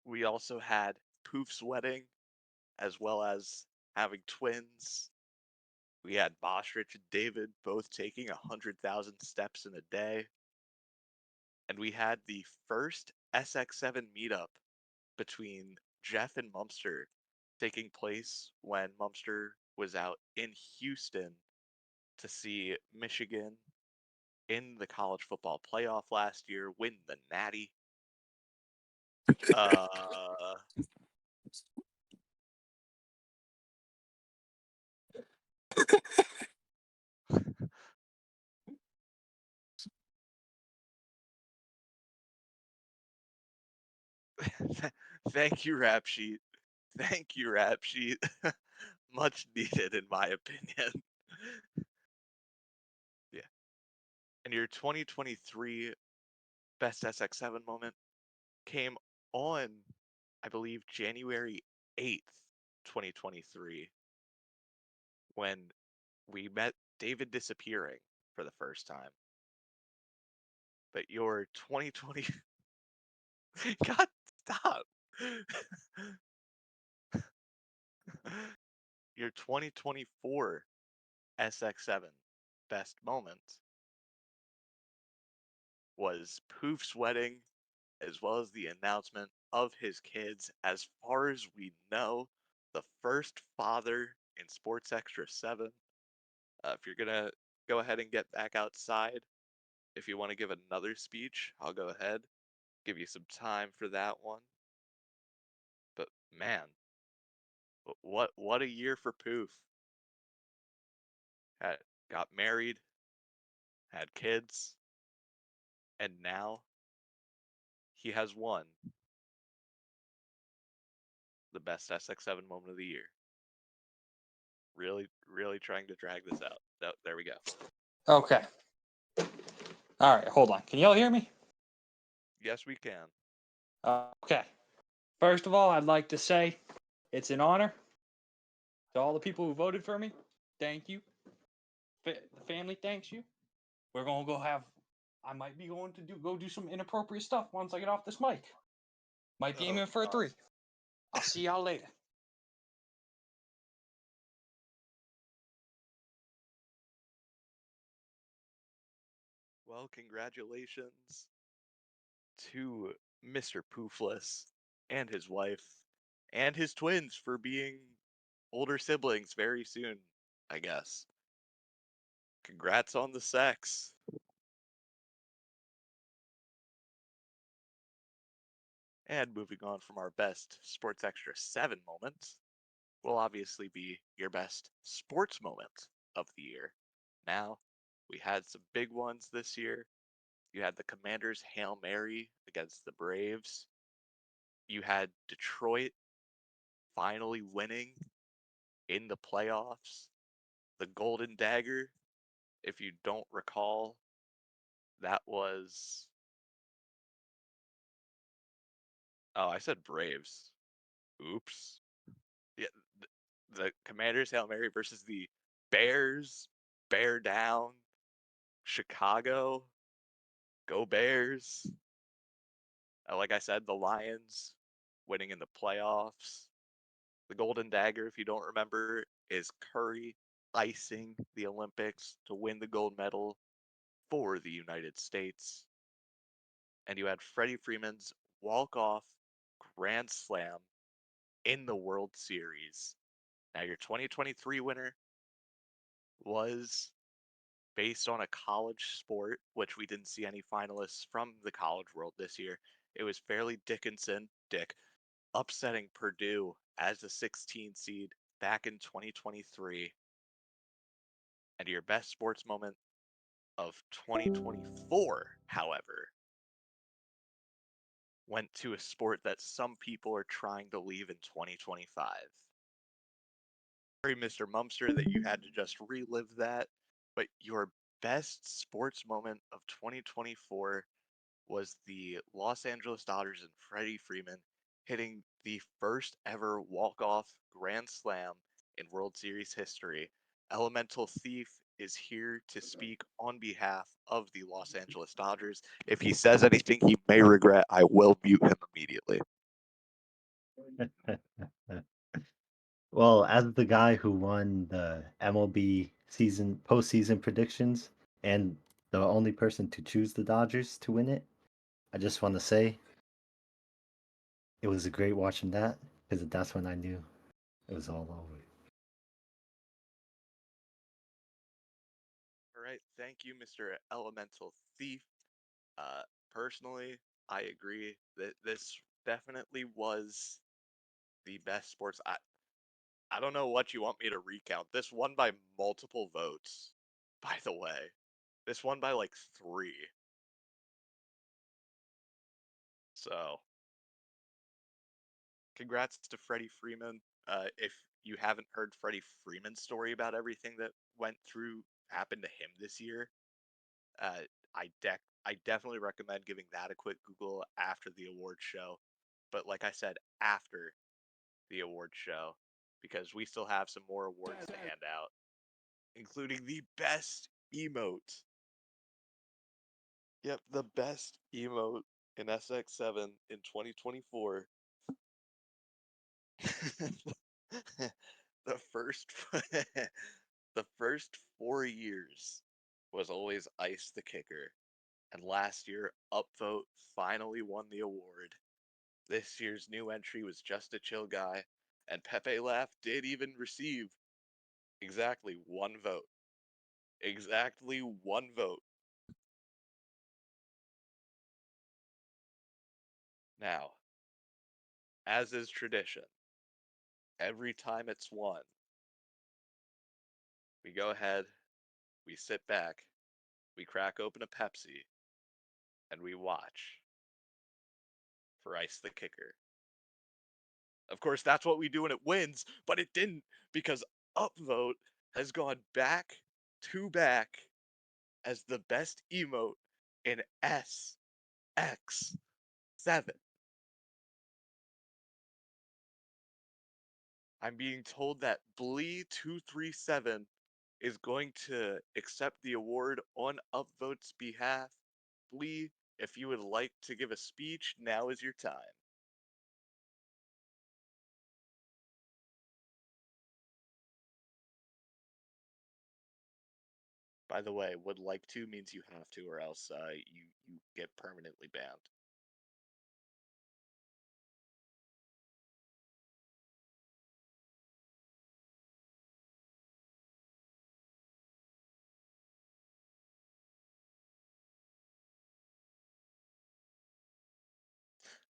we also had Poof's wedding, as well as having twins. We had Bostrich and David both taking 100,000 steps in a day. And we had the first SX7 meetup between Jeff and Mumster taking place when Mumster was out in Houston to see Michigan in the college football playoff last year win the Natty. Uh, Thank you, Rap Sheet. Thank you, Rap Sheet. Much needed, in my opinion. Yeah. And your 2023 best SX7 moment came on, I believe, January 8th, 2023, when we met David disappearing for the first time. But your 2020. God, stop. Your 2024 SX7 best moment was Poof's wedding, as well as the announcement of his kids. As far as we know, the first father in Sports Extra 7. If you're gonna go ahead and get back outside, if you want to give another speech, I'll go ahead, give you some time for that one. But man, what a year for Poof. Got married, had kids, and now he has won the best SX7 moment of the year. Really, really trying to drag this out. Oh, there we go.
Okay. All right, hold on. Can y'all hear me?
Yes, we can.
Okay. First of all, I'd like to say it's an honor to all the people who voted for me. Thank you. The family thanks you. We're gonna go have. I might be going to go do some inappropriate stuff once I get off this mic. Might game
Oh,
in for a
God.
3. I'll see y'all later.
Well, congratulations to Mr. Poofless and his wife and his twins for being older siblings very soon, I guess. Congrats on the sex. And moving on from our best Sports Extra 7 moments, will obviously be your best sports moment of the year. Now, we had some big ones this year. You had the Commanders' Hail Mary against the Braves. You had Detroit finally winning in the playoffs. The Golden Dagger, if you don't recall, that was. Oh, I said Braves. Oops. Yeah, the Commanders' Hail Mary versus the Bears. Bear down. Chicago. Go Bears. Like I said, the Lions winning in the playoffs. The Golden Dagger, if you don't remember, is Curry icing the Olympics to win the gold medal for the United States. And you had Freddie Freeman's walk-off grand slam in the World Series. Now, your 2023 winner was based on a college sport, which we didn't see any finalists from the college world this year. It was Fairleigh Dickinson, upsetting Purdue as a 16 seed back in 2023. And your best sports moment of 2024, however, went to a sport that some people are trying to leave in 2025. Sorry, Mr. Mumster, that you had to just relive that, but your best sports moment of 2024 was the Los Angeles Dodgers and Freddie Freeman hitting the first ever walk-off grand slam in World Series history. Elemental Thief is here to speak on behalf of the Los Angeles Dodgers. If he says anything he may regret, I will mute him immediately.
Well, as the guy who won the MLB season postseason predictions and the only person to choose the Dodgers to win it, I just want to say it was great watching that because that's when I knew it was all over.
All right, thank you, Mr. Elemental Thief. Personally, I agree that this definitely was the best sports. I don't know what you want me to recount. This won by multiple votes, by the way. This won by like 3. So, congrats to Freddie Freeman. If you haven't heard Freddie Freeman's story about everything that happened to him this year, uh, I definitely recommend giving that a quick Google after the award show. But like I said, after the award show, because we still have some more awards to hand out, including the best emote. Yep, the best emote in SX7 in 2024. the first the first 4 years was always Ice the Kicker, and last year Upvote finally won the award. This year's new entry was Just a Chill Guy, and Pepe Laugh did even receive exactly one vote. Exactly one vote. Now, as is tradition, every time it's won, we go ahead, we sit back, we crack open a Pepsi, and we watch for Ice the Kicker. Of course, that's what we do when it wins, but it didn't because Upvote has gone back to back as the best emote in SX7. I'm being told that Blee237 is going to accept the award on Upvote's behalf. Blee, if you would like to give a speech, now is your time. By the way, would like to means you have to, or else you get permanently banned.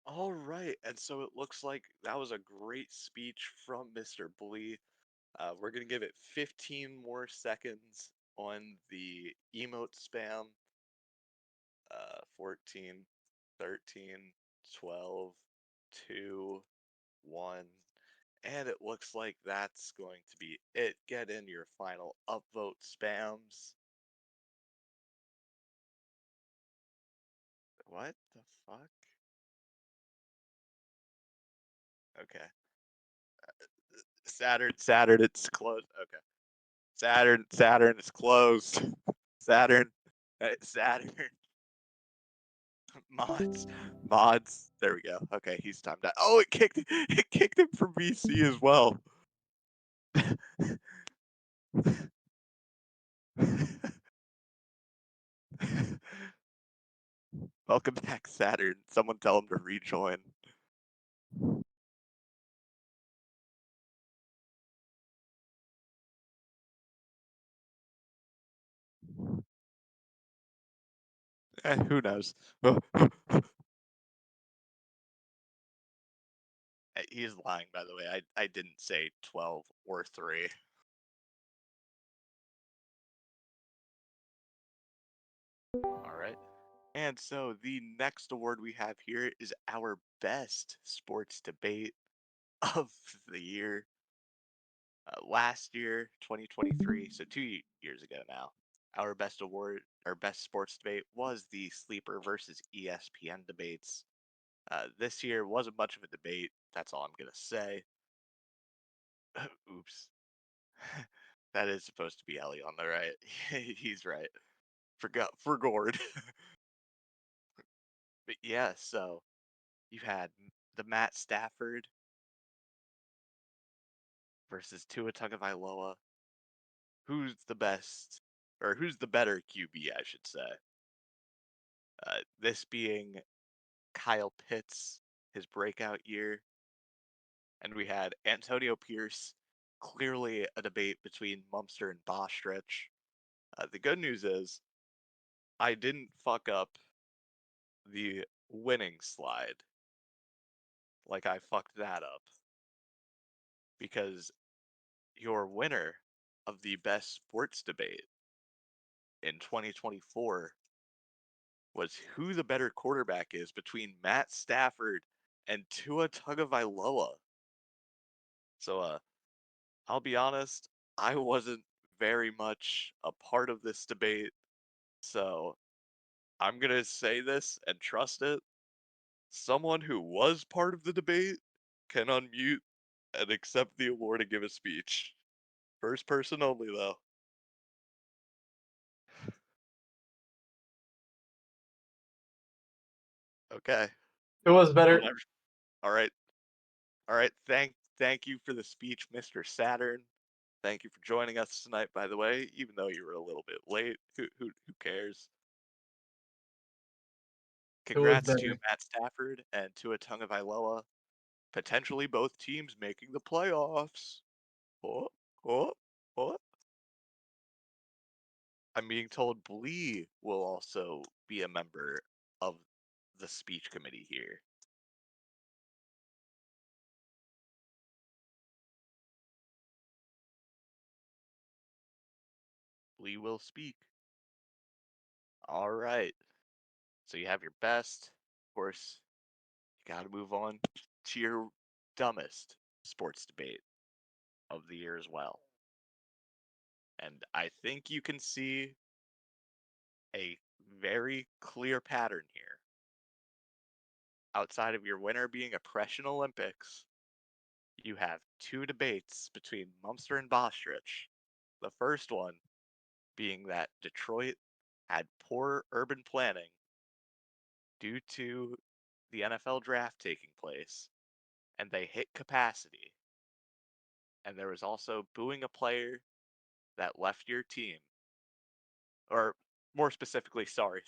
All right, and so it looks like that was a great speech from Mr. Blee. We're gonna give it 15 more seconds on the emote spam. 14, 13, 12, 2, 1. And it looks like that's going to be it. Get in your final upvote spams. What the fuck? Okay. Saturn, it's closed. Okay. Saturn is closed. Saturn, Saturn. Mods. There we go. Okay, he's timed out. Oh, it kicked him from VC as well. Welcome back, Saturn. Someone tell him to rejoin. Who knows? He's lying, by the way. I didn't say 12 or 3. All right. And so the next award we have here is our best sports debate of the year. Last year, 2023, so 2 years ago now, our best award, our best sports debate was the Sleeper versus ESPN debates. This year wasn't much of a debate. That's all I'm gonna say. Oops. That is supposed to be Ellie on the right. He's right. For Gord. But yeah, so you had the Matt Stafford versus Tua Tagovailoa. Who's the best, or who's the better QB, I should say? This being Kyle Pitts, his breakout year, and we had Antonio Pierce. Clearly a debate between Mumster and Bostrich. The good news is I didn't fuck up the winning slide like I fucked that up because your winner of the best sports debate in 2024 was who the better quarterback is between Matt Stafford and Tua Tagovailoa. So, I'll be honest, I wasn't very much a part of this debate, so I'm gonna say this and trust it. Someone who was part of the debate can unmute and accept the award and give a speech. First person only, though. Okay.
It was better.
All right. All right. Thank you for the speech, Mr. Saturn. Thank you for joining us tonight, by the way, even though you were a little bit late. Who cares?
It was
Congrats to
better.
Matt Stafford and Tua Tagovailoa. Potentially both teams making the playoffs. Oh, oh, oh. I'm being told Blee will also be a member of the speech committee here. Blee will speak. All right. So you have your best. Of course, you got to move on to your dumbest sports debate of the year as well. And I think you can see a very clear pattern here. Outside of your winner being Oppression Olympics, you have two debates between Mumster and Bostrich. The first one being that Detroit had poor urban planning due to the NFL draft taking place, and they hit capacity. And there was also booing a player that left your team. Or more specifically, sorry,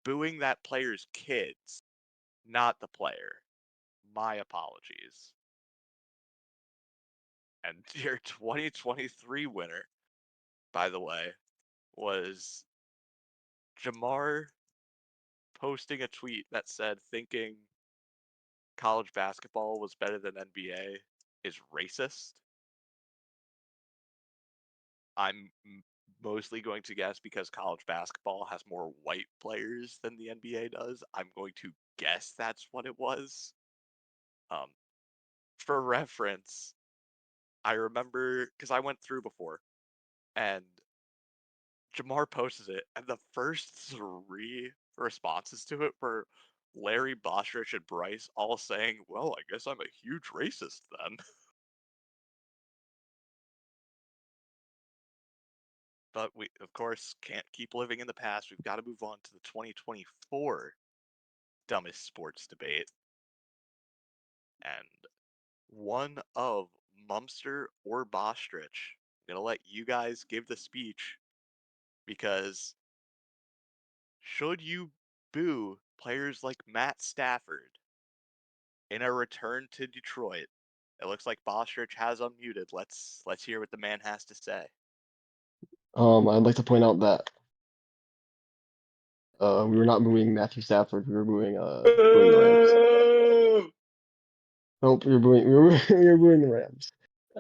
booing that player's kids, not the player. My apologies. And your 2023 winner, by the way, was Jamar posting a tweet that said thinking college basketball was better than NBA is racist. I'm mostly going to guess because college basketball has more white players than the NBA does. I'm going to guess that's what it was. Um, for reference, I remember because I went through before, and Jamar posted it, and the first three responses to it were Larry, Bostrich, and Bryce all saying, "Well, I guess I'm a huge racist then." But we, of course, can't keep living in the past. We've got to move on to the 2024 dumbest sports debate. And one of Mumster or Bostrich, I'm going to let you guys give the speech because should you boo players like Matt Stafford in a return to Detroit? It looks like Bostrich has unmuted. Let's hear what the man has to say.
I'd like to point out that we were not booing Matthew Stafford. We were booing the Rams. Nope, we were booing the Rams.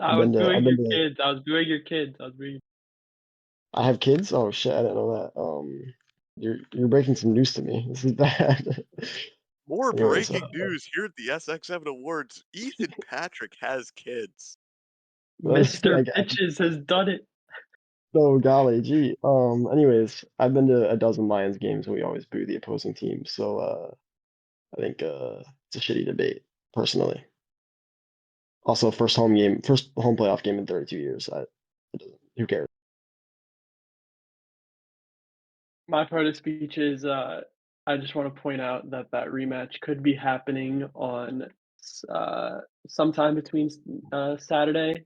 I was booing
I've
your
been to.
kids. I was booing your kids. I was booing.
I have kids. Oh shit, I didn't know that. You're breaking some news to me. This is bad.
More
Anyways,
breaking news here at the SX7 Awards. Ethan Patrick has kids.
Mr. Pitches has done it.
oh golly, gee. Anyways, I've been to a dozen Lions games and we always boo the opposing team. So I think it's a shitty debate, personally. Also, first home playoff game in 32 years. Who cares?
My part of speech is I just want to point out that that rematch could be happening on sometime between Saturday,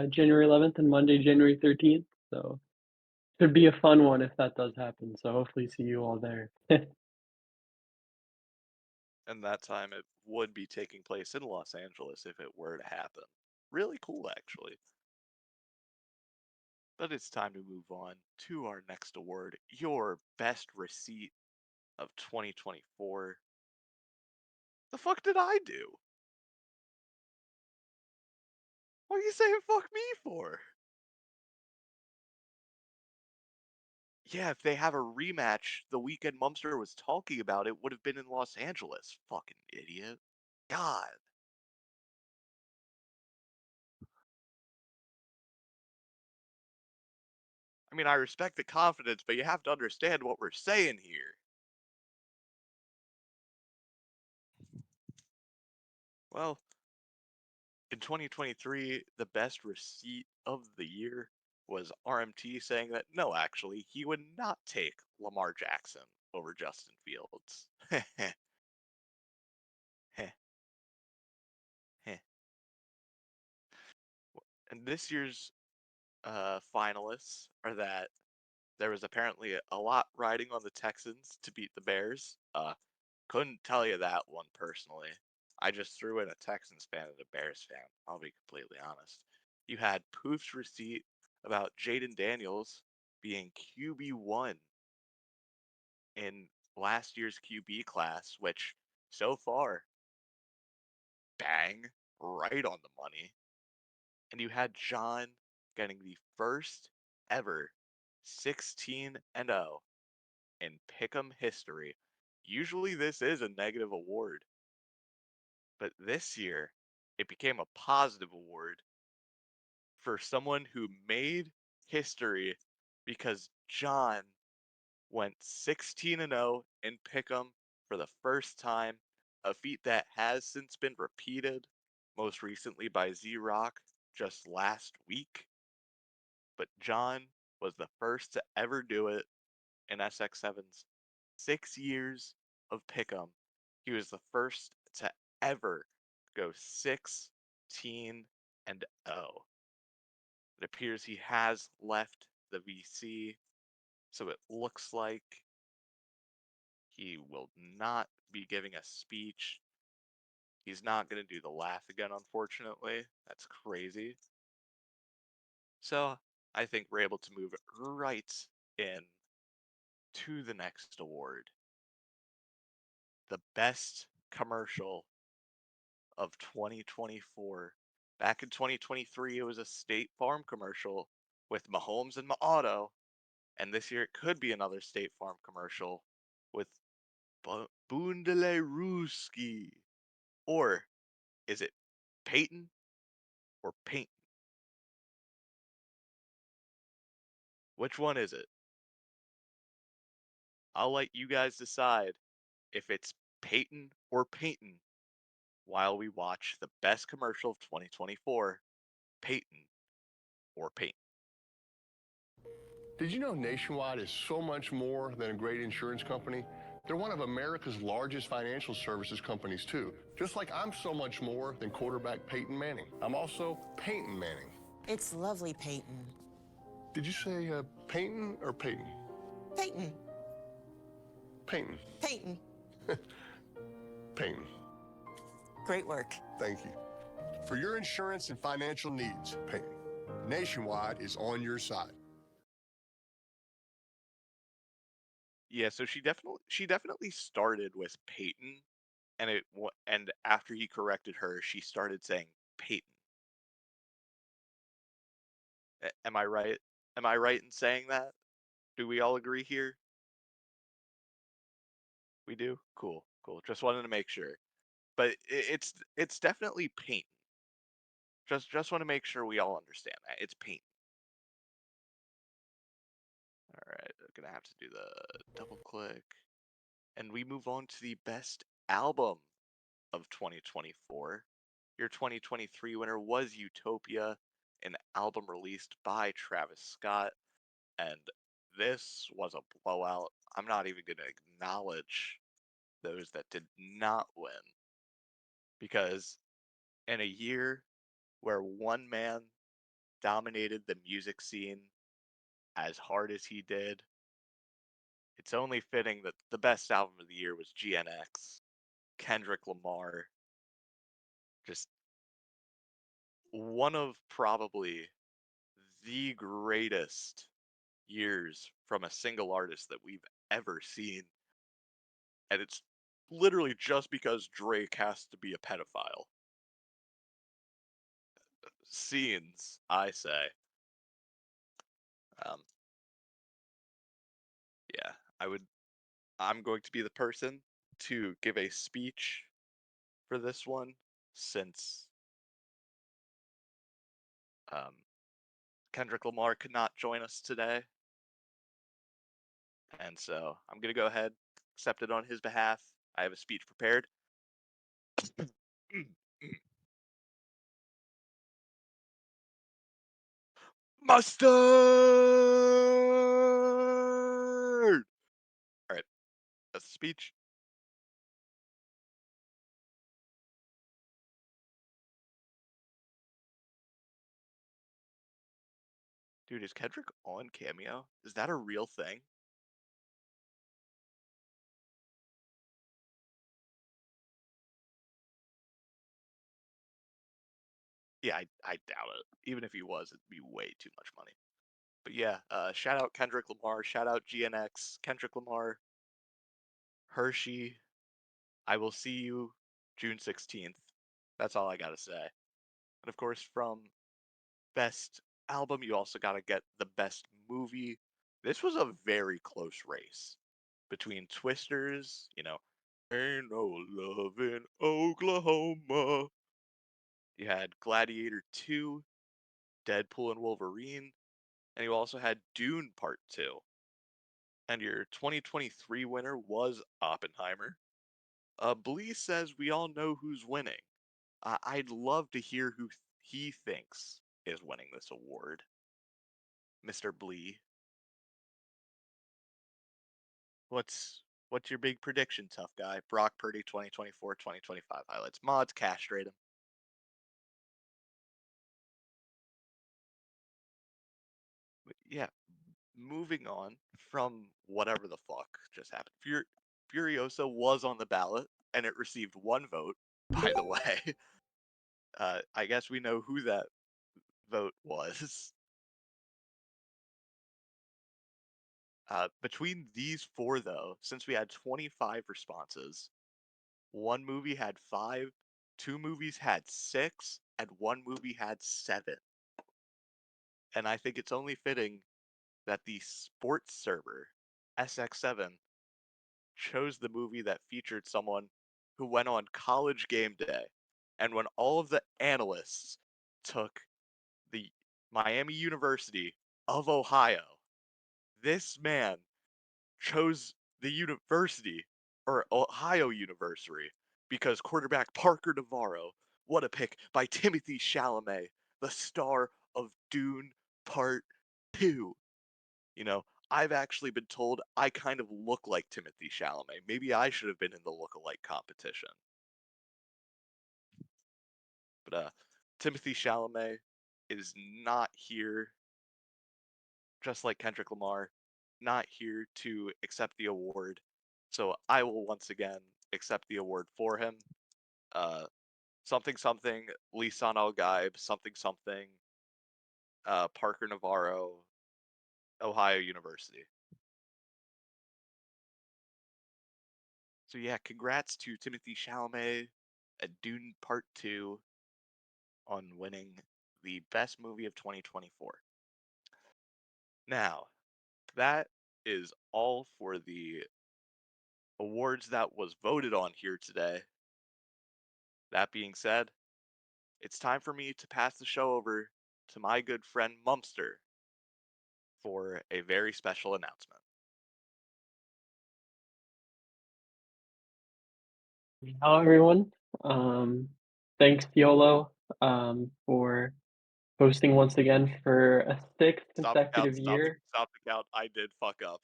January 11th, and Monday, January 13th. So could be a fun one if that does happen. So hopefully see you all there.
And that time it would be taking place in Los Angeles if it were to happen. Really cool, actually. But it's time to move on to our next award, your best receipt of 2024. The fuck did I do? What are you saying fuck me for? Yeah, if they have a rematch the weekend Mumster was talking about, it would have been in Los Angeles. Fucking idiot. God. I mean, I respect the confidence, but you have to understand what we're saying here. Well, in 2023, the best receipt of the year was RMT saying that no, actually, he would not take Lamar Jackson over Justin Fields. Heh, heh, heh. And this year's finalists are that there was apparently a lot riding on the Texans to beat the Bears. Couldn't tell you that one personally. I just threw in a Texans fan and a Bears fan. I'll be completely honest. You had Poof's receipt about Jaden Daniels being QB1 in last year's QB class, which so far, bang, right on the money. And you had John getting the first ever 16-0 in Pick'em history. Usually this is a negative award, but this year it became a positive award for someone who made history because John went 16-0 in Pick'em for the first time, a feat that has since been repeated, most recently by Z-Rock just last week. But John was the first to ever do it in SX7's 6 years of Pick'em. He was the first to ever go 16-0. It appears he has left the VC, so it looks like he will not be giving a speech. He's not going to do the laugh again, unfortunately. That's crazy. So I think we're able to move right in to the next award. The best commercial of 2024. Back in 2023, it was a State Farm commercial with Mahomes and Auto, and this year it could be another State Farm commercial with Boondele Ruski. Or is it Peyton or Paint? Which one is it? I'll let you guys decide if it's Peyton or Peyton while we watch the best commercial of 2024, Peyton or Peyton.
Did you know Nationwide is so much more than a great insurance company? They're one of America's largest financial services companies, too. Just like I'm so much more than quarterback Peyton Manning. I'm also Peyton Manning.
It's lovely, Peyton.
Did you say Peyton or Peyton?
Peyton.
Peyton.
Peyton.
Peyton.
Great work.
Thank you. For your insurance and financial needs, Peyton, Nationwide is on your side.
Yeah, so she definitely started with Peyton, and after he corrected her, she started saying Peyton. Am I right? Am I right in saying that? Do we all agree here? We do? Cool, cool. Just wanted to make sure. But it's definitely Peyton. Just want to make sure we all understand that. It's Peyton. All right, I'm gonna have to do the double click. And we move on to the best album of 2024. Your 2023 winner was Utopia, an album released by Travis Scott, and this was a blowout. I'm not even going to acknowledge those that did not win, because in a year where one man dominated the music scene as hard as he did, it's only fitting that the best album of the year was GNX, Kendrick Lamar. Just one of probably the greatest years from a single artist that we've ever seen. And it's literally just because Drake has to be a pedophile. Scenes, I say. Um, yeah, I'm going to be the person to give a speech for this one, since Kendrick Lamar could not join us today. And so I'm going to go ahead, accept it on his behalf. I have a speech prepared. Mustard! All right, that's the speech. Dude, is Kendrick on Cameo? Is that a real thing? Yeah, I doubt it. Even if he was, it'd be way too much money. But yeah, shout out Kendrick Lamar, shout out GNX, Kendrick Lamar, Hershey. I will see you June 16th. That's all I gotta say. And of course, from best album, you also gotta get the best movie. This was a very close race between Twisters, Ain't No Love in Oklahoma. You had Gladiator 2, Deadpool and Wolverine, and you also had Dune Part 2. And your 2023 winner was Oppenheimer. Blee says we all know who's winning. I'd love to hear who he thinks is winning this award. Mr. Blee. What's your big prediction, tough guy? Brock Purdy 2024-2025 highlights. Mods castrate him. But yeah, moving on from whatever the fuck just happened. Furiosa was on the ballot and it received one vote, by the way. I guess we know who that vote was. Between these four, though, since we had 25 responses, one movie had 5, 2 movies had 6, and 1 movie had 7. And I think it's only fitting that the sports server, SX7, chose the movie that featured someone who went on college game day. And when all of the analysts took the Miami University of Ohio, this man chose the university, or Ohio University, because quarterback Parker Navarro, what a pick by Timothy Chalamet, the star of Dune Part 2. You know, I've actually been told I kind of look like Timothy Chalamet. Maybe I should have been in the look-alike competition. But Timothy Chalamet is not here, just like Kendrick Lamar, not here to accept the award. So I will once again accept the award for him. Something something Lisan Al Gaib, something something Parker Navarro, Ohio University. So yeah, congrats to Timothy Chalamet at Dune Part 2 on winning the best movie of 2024. Now, that is all for the awards that was voted on here today. That being said, it's time for me to pass the show over to my good friend Mumster for a very special announcement.
Hello, everyone. Thanks, YOLO, for hosting once again for a sixth
Stop the count,
consecutive year.
stop the count. I did fuck up.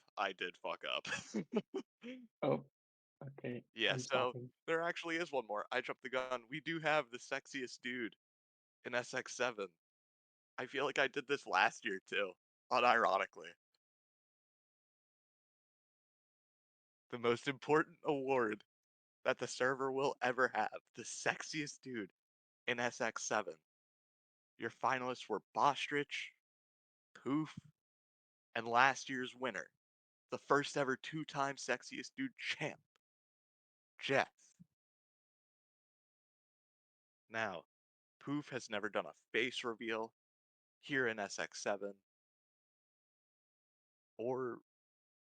Oh, okay.
Yeah,
I'm
so
stopping.
there actually is one more. I jumped the gun. We do have the sexiest dude in SX7. I feel like I did this last year too, unironically. The most important award that the server will ever have, the sexiest dude in SX7. Your finalists were Bostrich, Poof, and last year's winner, the first ever 2-time sexiest dude champ, Jeff. Now, Poof has never done a face reveal here in SX7 or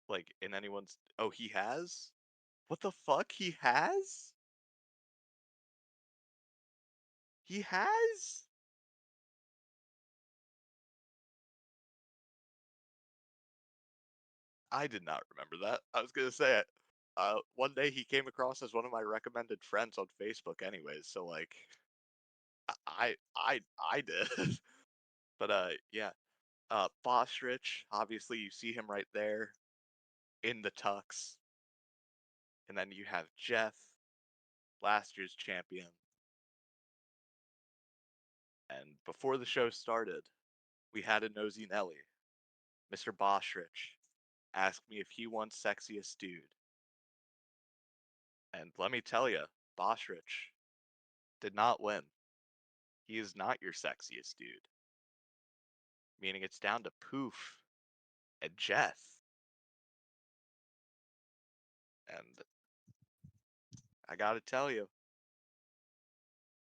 like in anyone's. Oh, he has? What the fuck? He has? He has? I did not remember that. I was gonna say it. One day he came across as one of my recommended friends on Facebook anyways, so like I did. But yeah. Bostrich, obviously you see him right there in the tux. And then you have Jeff, last year's champion. And before the show started, we had a nosy Nelly. Mr. Bostrich asked me if he won sexiest dude. And let me tell you, Bostrich did not win. He is not your sexiest dude. Meaning it's down to Poof and Jeff. And I gotta tell you,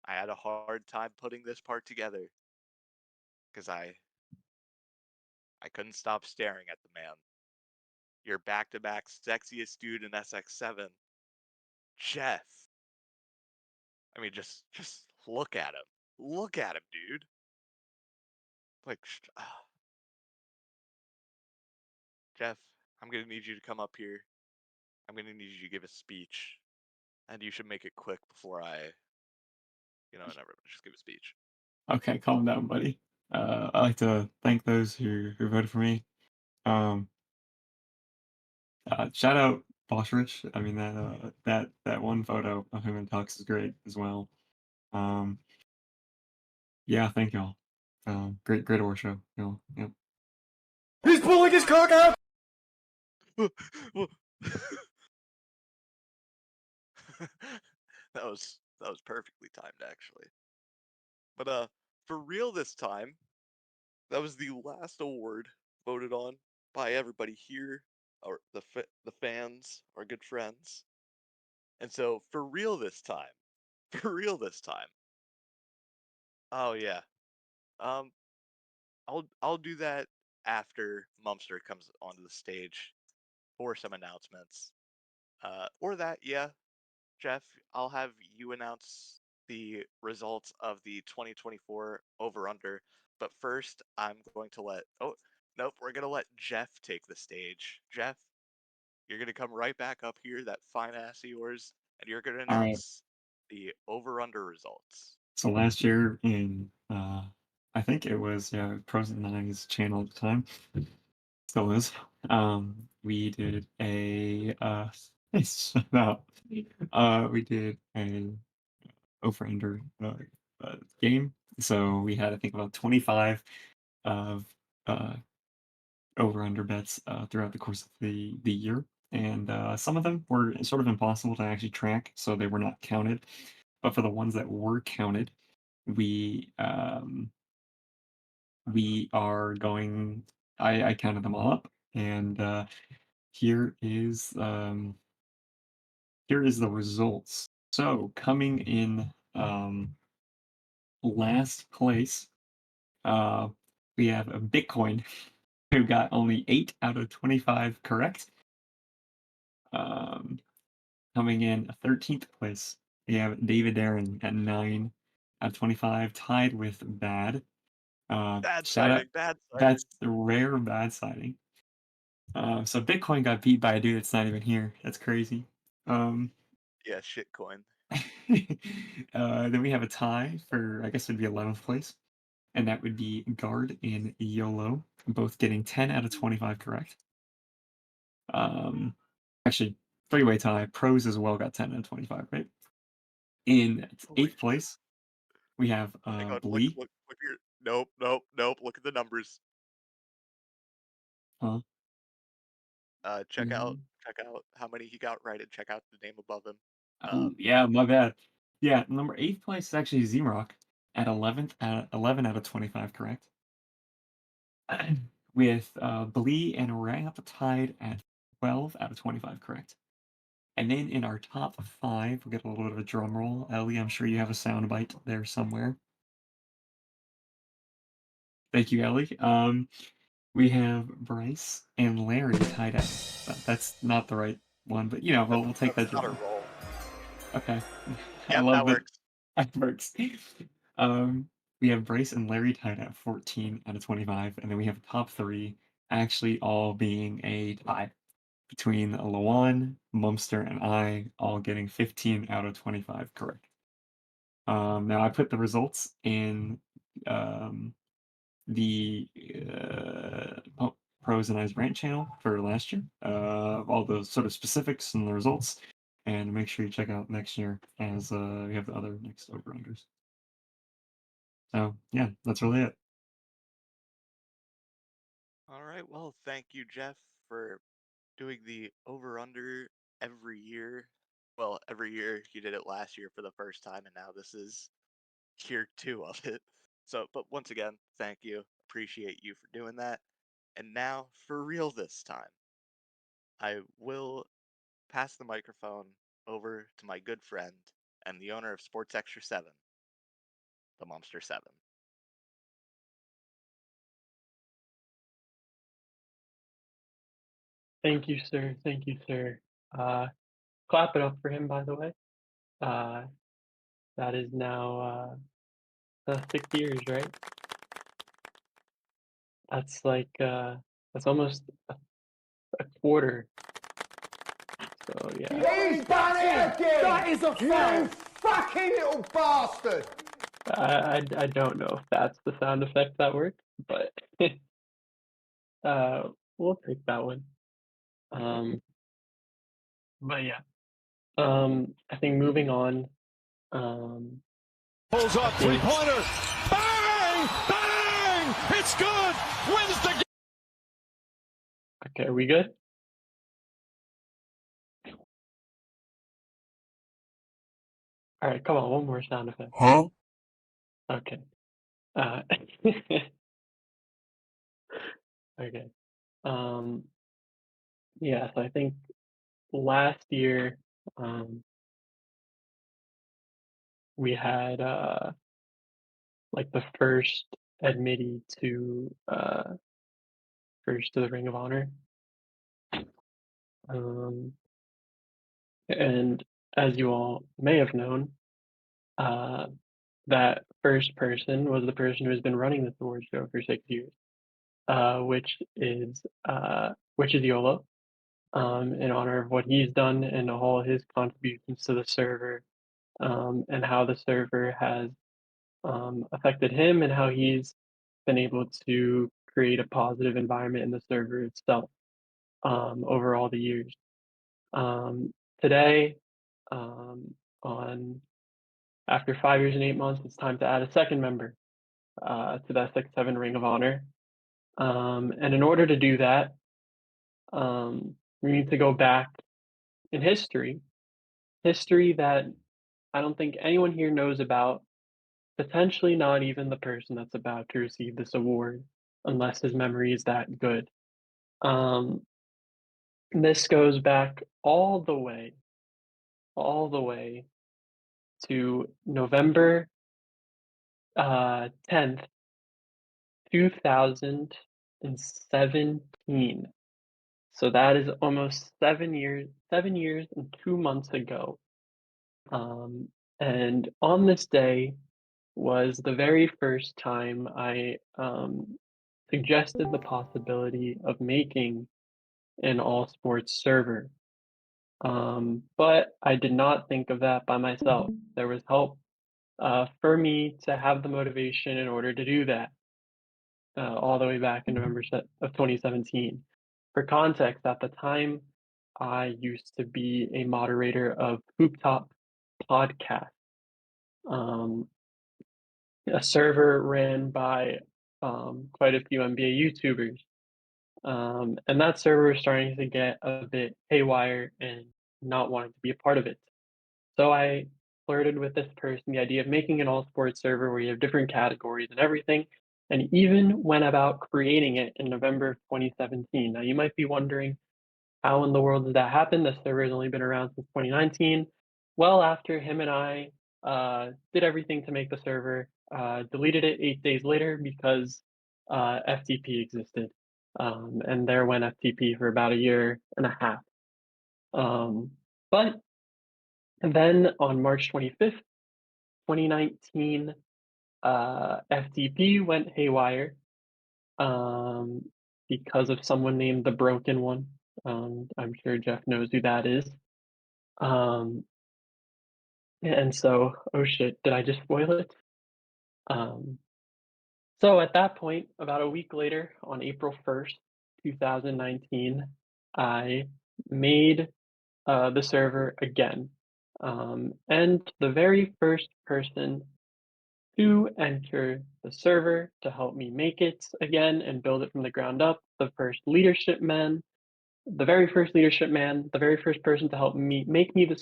I had a hard time putting this part together. Because I couldn't stop staring at the man. Your back-to-back sexiest dude in SX7, Jeff. I mean, just look at him. Look at him, dude. Like, Jeff, I'm gonna need you to come up here. I'm gonna need you to give a speech, and you should make it quick before never just give a speech.
Okay, calm down, buddy. I'd like to thank those who voted for me. Shout out Bosrich. I mean that one photo of him in tux is great as well. Yeah, thank y'all. Great award show. Y'all, yep.
He's pulling his cock out!
that was perfectly timed, actually. But for real this time, that was the last award voted on by everybody here, or the fans, our good friends. And so for real this time, for real this time. Oh yeah, um, I'll do that after Mumster comes onto the stage for some announcements. Or that, yeah, Jeff, I'll have you announce the results of the 2024 over/under. But first, I'm going to we're gonna let Jeff take the stage. Jeff, you're gonna come right back up here, that fine ass of yours, and you're gonna
All right.
announce the over/under results.
So last year in I think it was Pros and Nines channel at the time. Still is. We did a shut up. We did a over under game. So we had I think about 25 of over under bets throughout the course of the year, and some of them were sort of impossible to actually track, so they were not counted. But for the ones that were counted, we are going. I counted them all up, and here is the results. So coming in last place, we have a Bitcoin who got only 8 out of 25 correct. Coming in 13th place, we have David Aaron at 9 out of 25, tied with Bad.
Bad
Shout out.
sighting, bad sighting.
That's the rare bad sighting. So Bitcoin got beat by a dude that's not even here. That's crazy.
Yeah, shitcoin.
Then we have a tie for, I guess it'd be 11th place. And that would be Guard and YOLO, both getting 10 out of 25 correct. Actually, three-way tie. Pros as well got 10 out of 25, right? In
Holy
8th place, we have
Hang on,
Blee.
look here. Nope. Look at the numbers.
Huh?
Check out how many he got right and check out the name above him.
Oh, yeah, my bad. Yeah, number 8th place is actually Zmrock at 11 out of 25 correct. With Blee and Rap tied at 12 out of 25 correct. And then in our top 5, we'll get a little bit of a drum roll. Ellie, I'm sure you have a sound bite there somewhere. Thank you, Ellie. We have Bryce and Larry tied at. That's not the right one, but we'll take that
Not a
drum.
roll.
Okay. I
Yep,
love
that
that.
works.
That works. We have Bryce and Larry tied at 14 out of 25, and then we have top 3 actually all being a tie between Lawan, Mumster, and I, all getting 15 out of 25 correct. Now I put the results in the Pros and I's rant channel for last year, all the sort of specifics and the results, and make sure you check out next year as we have the other next over-unders. So yeah, that's really it.
All right. Well, thank you, Jeff, for doing the over under every year. Well, every year you did it last year for the first time, and now this is year 2 of it. So, but once again, thank you. Appreciate you for doing that. And now, for real this time, I will pass the microphone over to my good friend and the owner of Sports Extra 7, the Monster 7.
Thank you, sir. Thank you, sir. Clap it up for him, by the way. That is now 6 years, right? That's like that's almost a quarter. So yeah.
He's done it again! That is a foul! You fucking little bastard!
I don't know if that's the sound effect that worked, but we'll take that one. But yeah. I think moving on.
Pulls off three-pointer. Bang! Bang! It's good! Wins the game!
Okay, are we good? All right, come on, one more sound effect.
Huh?
Okay. Okay. Yeah, so I think last year, we had like the first admittee to first to the Ring of Honor. And as you all may have known, that first person was the person who has been running this award show for 6 years, which is YOLO, in honor of what he's done and all his contributions to the server, and how the server has affected him and how he's been able to create a positive environment in the server itself, over all the years. Today, on after 5 years and 8 months, it's time to add a second member to the SX7 Ring of Honor. And in order to do that, we need to go back in history that I don't think anyone here knows about, potentially not even the person that's about to receive this award, unless his memory is that good. This goes back all the way to November 10th, 2017. So that is almost 7 years and 2 months ago. And on this day was the very first time I suggested the possibility of making an all sports server. But I did not think of that by myself. There was help for me to have the motivation in order to do that, all the way back in November of 2017. For context, at the time, I used to be a moderator of Hoop Top Podcast, a server ran by quite a few NBA YouTubers. And that server was starting to get a bit haywire and not wanting to be a part of it. So I flirted with this person the idea of making an all sports server where you have different categories and everything, and even went about creating it in November of 2017. Now, you might be wondering, how in the world did that happen? The server has only been around since 2019. Well, after him and I did everything to make the server, deleted it 8 days later because FTP existed. And there went FTP for about a year and a half. But then on March 25th, 2019, FTP went haywire because of someone named the Broken One. I'm sure Jeff knows who that is. And so, oh shit, did I just spoil it? So at that point, about a week later, on April 1st, 2019, I made the server again. And the very first person to enter the server to help me make it again and build it from the ground up, the first leadership man, the very first leadership man, the very first person to help me make the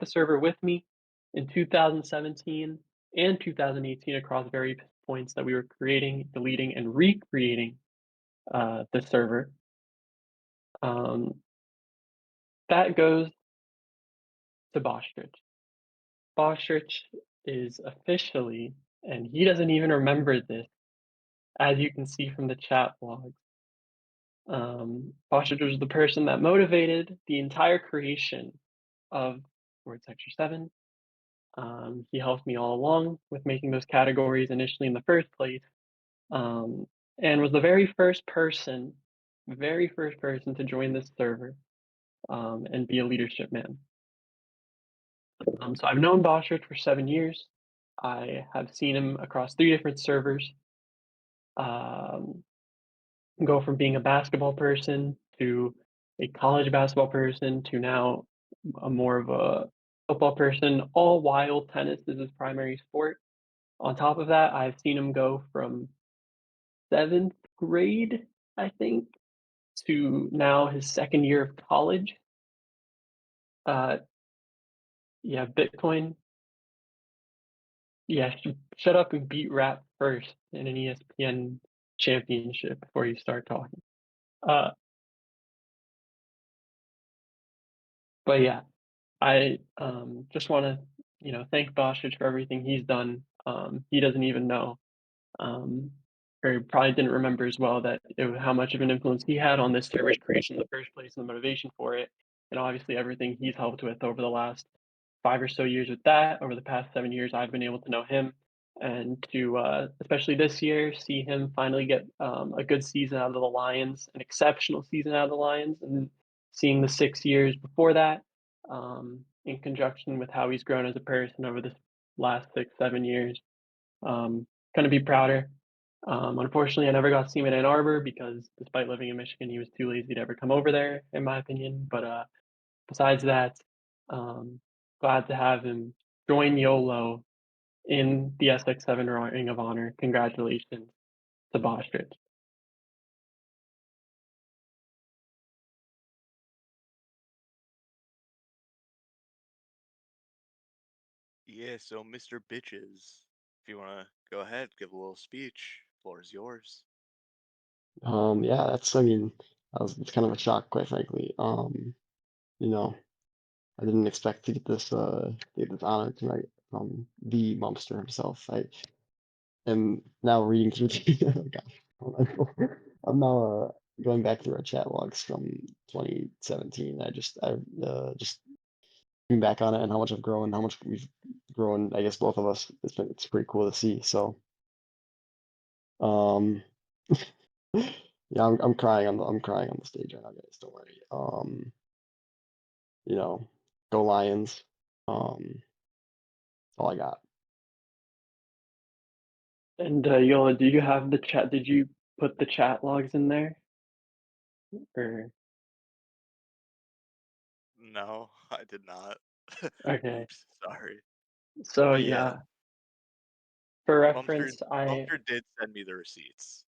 server with me in 2017 and 2018 across various points that we were creating, deleting, and recreating the server. That goes to Bostrich. Bostrich is officially, and he doesn't even remember this, as you can see from the chat logs. Bostrich was the person that motivated the entire creation of Word Sector 7. He helped me all along with making those categories initially in the first place, and was the very first person to join this server and be a leadership man. So I've known Bostrich for 7 years. I have seen him across 3 different servers. Go from being a basketball person to a college basketball person to now more of a football person, all while tennis is his primary sport. On top of that, I've seen him go from 7th grade, I think, to now his 2nd year of college. Yeah, Bitcoin. Yeah, shut up and beat rap first in an ESPN championship before you start talking. But yeah, I just want to, thank Boschich for everything he's done. He doesn't even know, or probably didn't remember as well that how much of an influence he had on this server's creation in the first place and the motivation for it, and obviously everything he's helped with over the last 5 or so years with that. Over the past 7 years, I've been able to know him, and to especially this year see him finally get a good season out of the Lions, an exceptional season out of the Lions, and seeing the 6 years before that in conjunction with how he's grown as a person over this last 6-7 years. Couldn't be prouder. Unfortunately, I never got to see him in Ann Arbor because despite living in Michigan, he was too lazy to ever come over there, in my opinion. But besides that, glad to have him join YOLO in the SX7 Ring of Honor. Congratulations to Bostrich.
Yeah, so Mr. Bitches, if you want to go ahead, give a little speech. Floor is yours.
Yeah, I mean, it's kind of a shock, quite frankly. You know, I didn't expect to get this honor tonight from the Mumpster himself. I am now reading through oh gosh. I'm now going back through our chat logs from 2017. I just looking back on it and how much I've grown, how much we've grown, I guess both of us. It's pretty cool to see. So um yeah, I'm crying I'm crying on the stage right now, guys. Don't worry. You know, go Lions. That's all I got.
And Yola, do you have the chat? Did you put the chat logs in there? Or
No, I did not.
okay.
Oops, sorry.
So
But yeah,
yeah, for
Mumster,
reference,
Mumster did send me the receipts.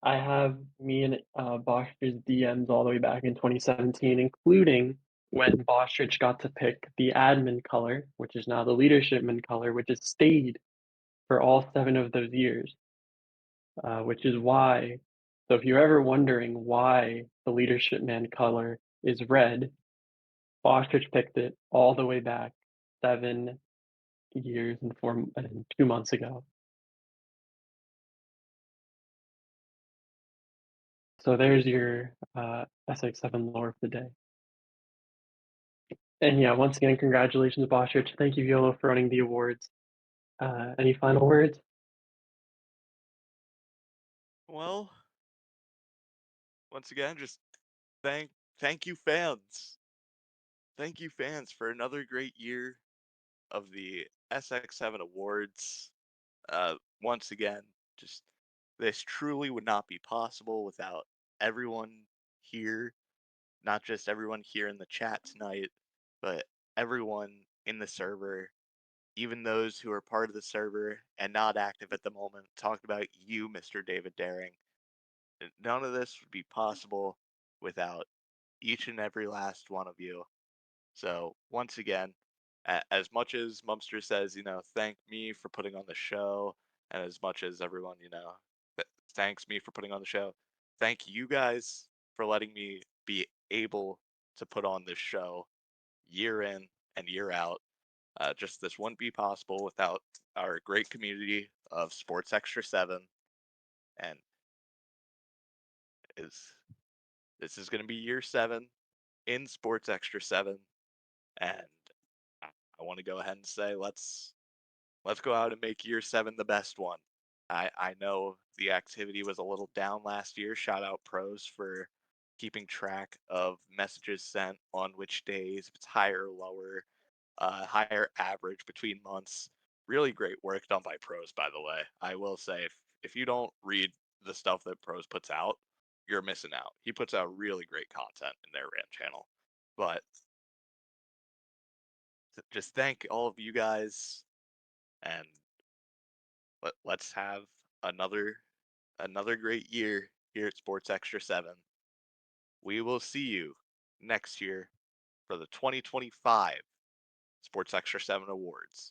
I have me and Bostrich's DMs all the way back in 2017, including when Bostrich got to pick the admin color, which is now the leadershipman color, which has stayed for all 7 of those years, which is why. So if you're ever wondering why the leadership man color is red, Bostrich picked it all the way back 7 years and 2 months ago. So there's your SX7 lore of the day. And yeah, once again, congratulations, Bostrich. Thank you, Yolo, for running the awards. Any final words?
Well, once again, just thank you fans. Thank you fans for another great year of the SX7 Awards. Once again, just this truly would not be possible without everyone here, not just everyone here in the chat tonight, but everyone in the server, even those who are part of the server and not active at the moment. Talking about you, Mr. David Daring. None of this would be possible without each and every last one of you. So once again, as much as Mumster says, thank me for putting on the show, and as much as everyone, thanks me for putting on the show, thank you guys for letting me be able to put on this show year in and year out. Just this wouldn't be possible without our great community of Sports Extra 7, and is this is going to be year 7 in Sports Extra 7, and I want to go ahead and say let's go out and make year 7 the best one. I know the activity was a little down last year. Shout out pros for keeping track of messages sent on which days, if it's higher or lower, higher average between months. Really great work done by pros, by the way. I will say, if you don't read the stuff that pros puts out, you're missing out. He puts out really great content in their rant channel. But just thank all of you guys, and let's have another great year here at Sports Extra 7. We will see you next year for the 2025 Sports Extra 7 Awards.